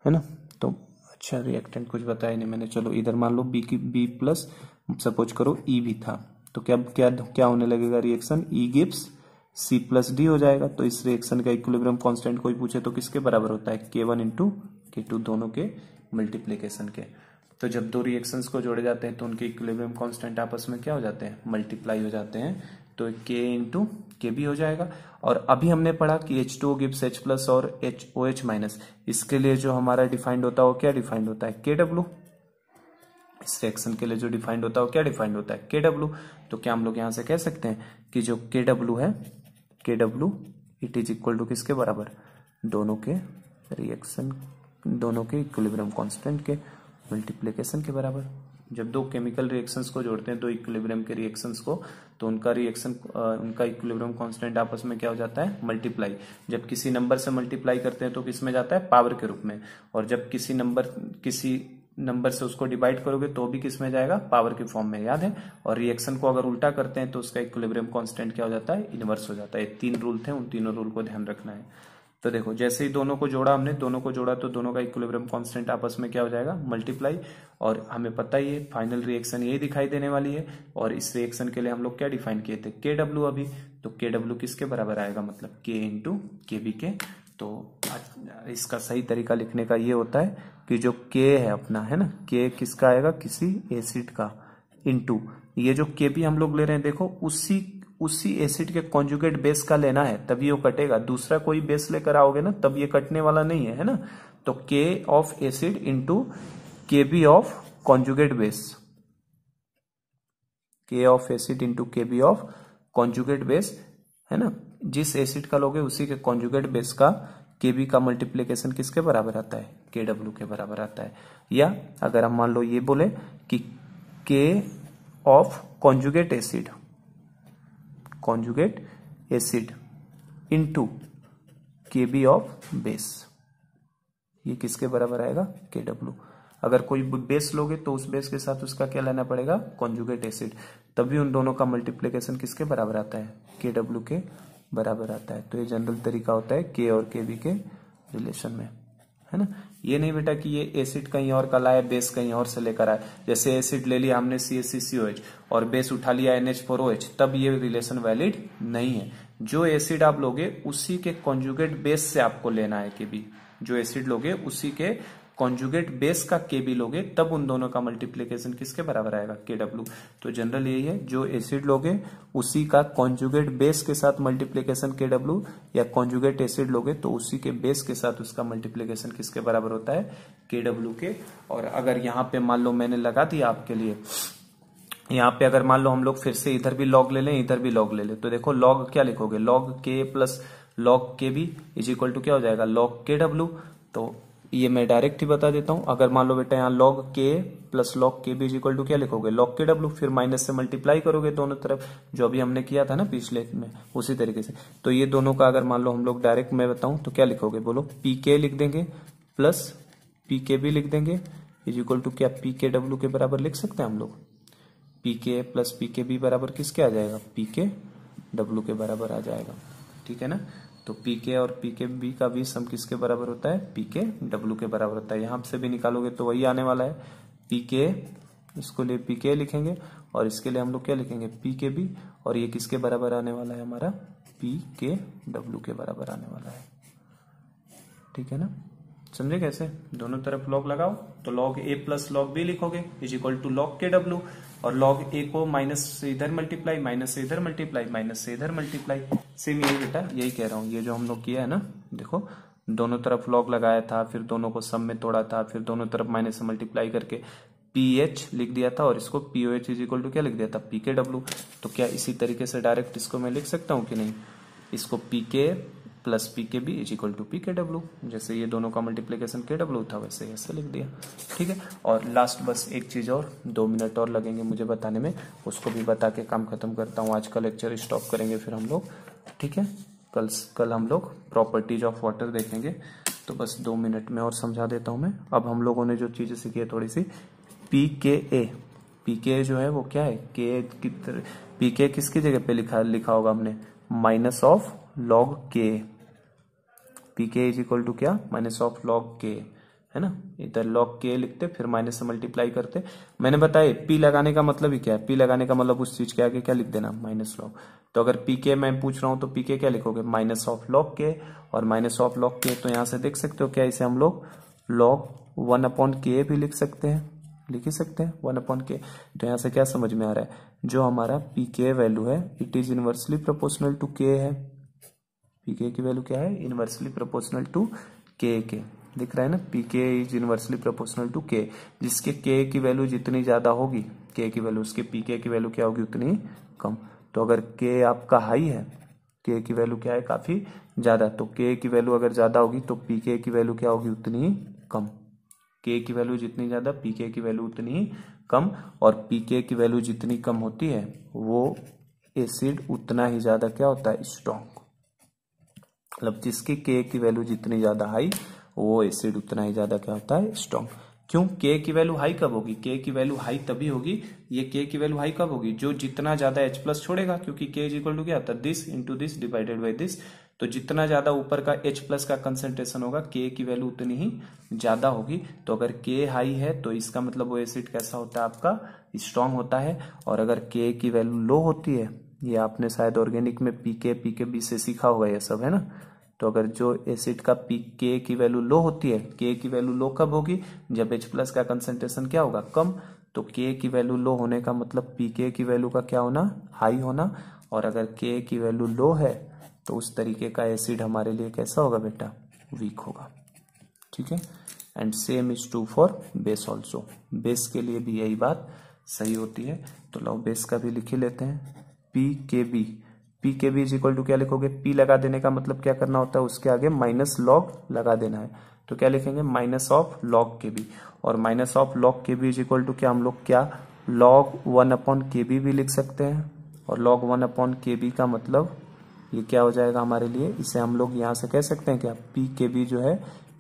है ना। तो अच्छा रिएक्टेंट कुछ बताया नहीं मैंने, चलो इधर मान लो B प्लस सपोज करो E भी था, तो क्या क्या क्या होने लगेगा reaction E gives C plus D हो जाएगा। तो इस रिएक्शन का इक्विलिब्रियम कांस्टेंट कोई पूछे तो किसके बराबर होता है K1 इंटू K2, दोनों के मल्टीप्लीकेशन के। तो जब दो रिएक्शंस को जोड़े जाते हैं तो उनके इक्विलिब्रियम कांस्टेंट आपस में क्या हो जाते हैं मल्टीप्लाई हो जाते हैं, तो K इंटू के भी हो जाएगा। और अभी हमने पढ़ा कि H2O गिव्स H प्लस और OH माइनस, इसके लिए जो हमारा डिफाइंड होता है वो क्या डिफाइंड होता है KW। इस रिएक्शन के लिए जो डिफाइंड होता है वो क्या डिफाइंड होता है KW। तो क्या हम लोग यहां से कह सकते हैं कि जो KW है, KW it is equal to किसके बराबर, दोनों के रिएक्शन, दोनों के इक्विलिब्रियम कांस्टेंट के मल्टीप्लिकेशन के बराबर। जब दो केमिकल रिएक्शंस को जोड़ते हैं दो इक्विलिब्रियम के रिएक्शंस को, तो उनका रिएक्शन उनका इक्विलिब्रियम कांस्टेंट आपस में क्या हो जाता है मल्टीप्लाई। जब किसी नंबर से मल्टीप्लाई करते हैं तो किस में जाता है पावर के रूप में, और जब किसी नंबर से उसको डिवाइड करोगे तो भी किस में जाएगा पावर के फॉर्म में, याद है। और रिएक्शन को अगर उल्टा करते हैं तो उसका इक्विलिब्रियम कांस्टेंट क्या हो जाता है इनवर्स हो जाता है। तीन रूल थे, उन तीनों रूल को ध्यान रखना है। तो देखो जैसे ही दोनों को जोड़ा हमने, दोनों को जोड़ा तो दोनों का इक्विलिब्रियम कांस्टेंट आपस में क्या हो जाएगा मल्टीप्लाई, और हमें पता ही है फाइनल रिएक्शन यही दिखाई देने वाली है। और इस रिएक्शन के लिए हम लोग क्या डिफाइन किए थे KW अभी, तो KW किसके बराबर आएगा मतलब K इंटू KB के। तो इसका सही तरीका लिखने का ये होता है कि जो K है अपना, है ना, K किसका आएगा किसी एसिड का, इंटू ये जो KB हम लोग ले रहे हैं देखो उसी एसिड के कॉन्जुगेट बेस का लेना है तभी वो कटेगा। दूसरा कोई बेस लेकर आओगे ना तब ये कटने वाला नहीं है, है ना। तो K of acid into KB of conjugate base, K of acid into KB of conjugate base, है ना। जिस एसिड का लोगे उसी के कॉन्जुगेट बेस का KB का मल्टीप्लिकेशन किसके बराबर आता है KW के बराबर आता है। या अगर हम मान लो ये बोले कि K of conjugate acid into KB of base, ये किसके बराबर आएगा KW। अगर कोई बेस लोगे तो उस बेस के साथ उसका क्या लेना पड़ेगा कॉन्जुगेट एसिड, तभी उन दोनों का मल्टीप्लिकेशन किसके बराबर आता है KW के बराबर आता है। तो ये जनरल तरीका होता है K और KB के रिलेशन में, है ना। ये नहीं बेटा कि ये एसिड कहीं और का लाया बेस कहीं और से लेकर आए, जैसे एसिड ले लिया हमने CH3COH और बेस उठा लिया NH4OH, तब ये रिलेशन वैलिड नहीं है। जो एसिड आप लोगे उसी के कॉन्जुगेट बेस से आपको लेना है KB, जो एसिड लोगे उसी के कॉन्जुगेट बेस का KB लोगे तब उन दोनों का मल्टीप्लिकेशन किसके बराबर आएगा KW। तो जनरल यही है, जो एसिड लोगे उसी का कॉन्जुगेट बेस के साथ मल्टीप्लिकेशन KW, या कॉन्जुगेट एसिड लोगे तो उसी के बेस के साथ उसका मल्टीप्लिकेशन किसके बराबर होता है KW के। और अगर यहाँ पे मान लो मैंने लगा दिया आपके लिए यहाँ पे अगर मान लो हम लोग फिर से इधर भी लॉग ले लें, इधर भी लॉग ले लें, तो देखो लॉग क्या लिखोगे, लॉग के प्लस लॉग के बी इज इक्वल टू क्या हो जाएगा, लॉग के डब्ल्यू। तो ये मैं डायरेक्ट ही बता देता हूं, अगर मान लो बेटा यहाँ लॉग के प्लस लॉग के बी इज इक्वल टू क्या लिखोगे, लॉग के डब्ल्यू, फिर माइनस से मल्टीप्लाई करोगे दोनों तरफ, जो अभी हमने किया था ना पिछले में, उसी तरीके से। तो ये दोनों का अगर मान लो हम लोग डायरेक्ट मैं बताऊं तो क्या लिखोगे, बोलो, पी के लिख देंगे प्लस पी के बी लिख देंगे इज इक्वल टू क्या, पी के डब्ल्यू के बराबर लिख सकते हैं हम लोग। P K plus P K B बराबर किसके आ जाएगा, पी के डब्ल्यू के बराबर आ जाएगा, ठीक है ना। तो पी के और पी के बी का भी सम किसके बराबर होता है, पी के डब्ल्यू के बराबर होता है। यहां से भी निकालोगे तो वही आने वाला है, पी के, इसको लिए पी के लिखेंगे और इसके लिए हम लोग क्या लिखेंगे, पी के बी, और ये किसके बराबर आने वाला है हमारा, पी के डब्ल्यू के बराबर आने वाला है, ठीक है ना। समझे कैसे, दोनों तरफ लॉग लगाओ, तो log A plus log B लिखोगे इज इक्वल टू लॉग के डब्ल्यू, और लॉग ए को माइनस से इधर मल्टीप्लाई, माइनस से इधर मल्टीप्लाई, माइनस से इधर मल्टीप्लाई। सेम यही बेटा, यही कह रहा हूं, ये जो हम लोग किया है ना, देखो दोनों तरफ लॉग लगाया था, फिर दोनों को सम में तोड़ा था, फिर दोनों तरफ माइनस से मल्टीप्लाई करके पी एच लिख दिया था, और इसको P O H is equal to क्या लिख दिया था, पी के डब्ल्यू। तो क्या इसी तरीके से डायरेक्ट इसको मैं लिख सकता हूँ कि नहीं, इसको P K plus P K B is equal to P K W, जैसे ये दोनों का मल्टीप्लीकेशन के डब्ल्यू था वैसे ऐसे लिख दिया, ठीक है। और लास्ट बस एक चीज और, 2 मिनट और लगेंगे मुझे बताने में, उसको भी बता के काम खत्म करता हूँ, आज का लेक्चर स्टॉप करेंगे फिर हम लोग, ठीक है। कल हम लोग प्रॉपर्टीज ऑफ वाटर देखेंगे, तो बस 2 मिनट में और समझा देता हूँ मैं। अब हम लोगों ने जो चीजें सीखी है थोड़ी सी, पी के ए, पी के जो है वो क्या है, के पी के किसकी जगह पे लिखा होगा हमने, माइनस ऑफ लॉग के, पी के इज इक्वल टू क्या, माइनस ऑफ लॉग के, है ना। इधर लॉग के लिखते फिर माइनस से मल्टीप्लाई करते। मैंने बताया पी लगाने का मतलब ही क्या है, पी लगाने का मतलब उस चीज के आगे क्या लिख देना, माइनस लॉग। तो अगर पी के मैं पूछ रहा हूं तो पी के क्या लिखोगे, माइनस ऑफ लॉग के, और माइनस ऑफ लॉग के, तो यहां से देख सकते हो क्या, इसे हम लोग लॉग 1/k भी लिख सकते हैं, लिख ही सकते हैं 1/k। तो यहां से क्या समझ में आ रहा है, जो हमारा पी के वैल्यू है it is inversely proportional to K है, पी के की वैल्यू क्या है, इनवर्सली प्रोपोर्शनल टू के दिख रहा है ना, पी के इज इनवर्सली प्रोपोर्शनल टू के, जिसके के की वैल्यू जितनी ज्यादा होगी, के की वैल्यू, उसके पी के की वैल्यू क्या होगी, उतनी कम। तो अगर के आपका हाई है, के की वैल्यू क्या है, काफी ज्यादा, तो के की वैल्यू अगर ज्यादा होगी तो पी के की वैल्यू क्या होगी, उतनी कम। के की वैल्यू जितनी ज्यादा, पी के की वैल्यू उतनी कम, और पी के की वैल्यू जितनी कम होती है वो एसिड उतना ही ज्यादा क्या होता है, स्ट्रॉन्ग। मतलब जिसकी के की वैल्यू जितनी ज्यादा हाई, वो एसिड उतना ही ज्यादा क्या होता है, स्ट्रॉन्ग। क्यों, के की वैल्यू हाई कब होगी, के की वैल्यू हाई तभी होगी, ये के की वैल्यू हाई कब होगी, जो जितना ज्यादा H प्लस छोड़ेगा, क्योंकि के इज इक्वल टू क्या होता है, this into this divided by this. तो जितना ज्यादा ऊपर का H प्लस का कंसेंट्रेशन होगा, के की वैल्यू उतनी ही ज्यादा होगी। तो अगर के हाई है तो इसका मतलब वो एसिड कैसा होता है, आपका स्ट्रॉन्ग होता है। और अगर के की वैल्यू लो होती है, ये आपने शायद ऑर्गेनिक में पी के बी से सीखा होगा ये सब, है ना। तो अगर जो एसिड का पी के की वैल्यू लो होती है, के की वैल्यू लो कब होगी, जब H प्लस का कंसेंट्रेशन क्या होगा, कम। तो के की वैल्यू लो होने का मतलब पी के की वैल्यू का क्या होना, हाई होना। और अगर के की वैल्यू लो है तो उस तरीके का एसिड हमारे लिए कैसा होगा बेटा, वीक होगा, ठीक है। And same is true for base also, base के लिए भी यही बात सही होती है। तो लो बेस का भी लिख ही लेते हैं, P K B, P K B is equal to क्या लिखोगे, पी लगा देने का मतलब क्या करना होता है, उसके आगे माइनस लॉग लगा देना है। तो क्या लिखेंगे, माइनस ऑफ लॉग के बी, और माइनस ऑफ लॉग के बी इज इक्वल टू क्या, हम लोग क्या लॉग 1/kb भी लिख सकते हैं। और लॉग 1/kb का मतलब ये क्या हो जाएगा हमारे लिए, इसे हम लोग यहां से कह सकते हैं क्या, पी के बी जो है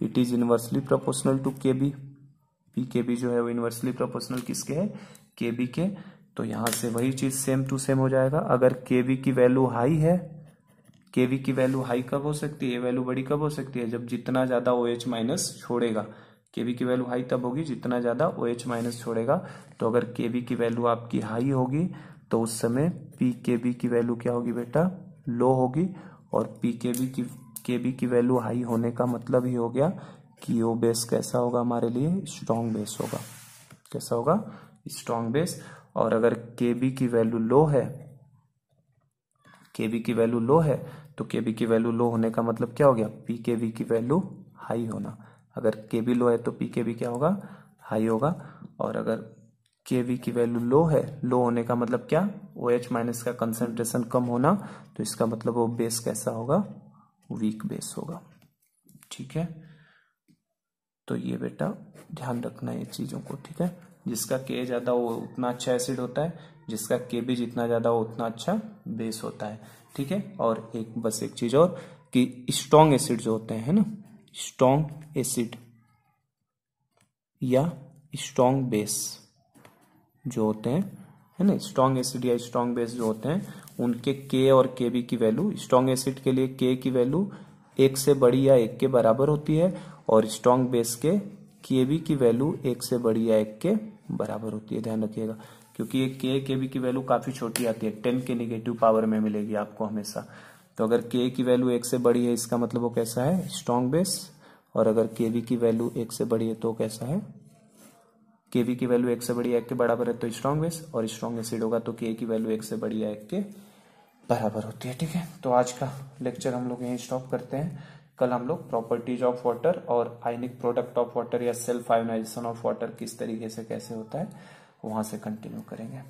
it is inversely proportional to K B, P K B जो है वो इनवर्सली प्रोपोर्शनल किसके है, के बी के। तो यहां से वही चीज सेम टू सेम हो जाएगा। अगर के बी की वैल्यू हाई है, के बी की वैल्यू हाई कब हो सकती है, ये वैल्यू बड़ी कब हो सकती है, जब जितना ज्यादा OH माइनस छोड़ेगा। के बी की वैल्यू हाई तब होगी जितना ज्यादा OH माइनस छोड़ेगा। तो अगर के बी की वैल्यू आपकी हाई होगी तो उस समय पी के बी की वैल्यू क्या होगी बेटा, लो होगी। और पी के बी की वैल्यू हाई होने का मतलब ही हो गया कि वो बेस कैसा होगा हमारे लिए, स्ट्रॉन्ग बेस होगा। कैसा होगा, स्ट्रॉन्ग बेस। और अगर के बी की वैल्यू लो है, के बी की वैल्यू लो है, तो के बी की वैल्यू लो होने का मतलब क्या हो गया, पी के बी की वैल्यू हाई होना। अगर के बी लो है तो पी के बी क्या होगा, हाई होगा। और अगर Kv की वैल्यू लो है, लो होने का मतलब क्या, OH माइनस का कंसंट्रेशन कम होना, तो इसका मतलब वो बेस कैसा होगा, वीक बेस होगा। ठीक है, तो ये बेटा ध्यान रखना ये चीजों को। ठीक है, जिसका Ka ज्यादा वो उतना अच्छा एसिड होता है, जिसका Kb जितना ज्यादा हो उतना अच्छा बेस होता है। ठीक है, और एक बस एक चीज और कि स्ट्रॉन्ग एसिड जो होते हैं, है ना, स्ट्रॉन्ग एसिड या स्ट्रॉन्ग बेस जो होते हैं, है ना, स्ट्रॉन्ग एसिड या स्ट्रॉन्ग बेस जो होते हैं, उनके K और Kb की वैल्यू, स्ट्रॉन्ग एसिड के लिए K की वैल्यू 1 से बड़ी या 1 के बराबर होती है, और स्ट्रॉन्ग बेस के Kb की वैल्यू 1 से बड़ी या 1 के बराबर होती है। ध्यान रखिएगा, क्योंकि ये K Kb की वैल्यू काफी छोटी आती है, 10 के नेगेटिव पावर में मिलेगी आपको हमेशा। तो अगर K की वैल्यू 1 से बड़ी है, इसका मतलब वो कैसा है, स्ट्रॉन्ग बेस, और अगर Kb की वैल्यू 1 से बड़ी है तो कैसा है, Kb की वैल्यू 1 से बड़ी 1 के बराबर है तो स्ट्रॉन्ग बेस, और स्ट्रॉन्ग एसिड होगा तो K की वैल्यू 1 से बड़ी 1 के बराबर होती है। ठीक है, तो आज का लेक्चर हम लोग यहीं स्टॉप करते हैं। कल हम लोग प्रॉपर्टीज ऑफ वाटर और आयनिक प्रोडक्ट ऑफ वाटर या सेल्फ आयोनाइजेशन ऑफ वाटर किस तरीके से कैसे होता है वहां से कंटिन्यू करेंगे।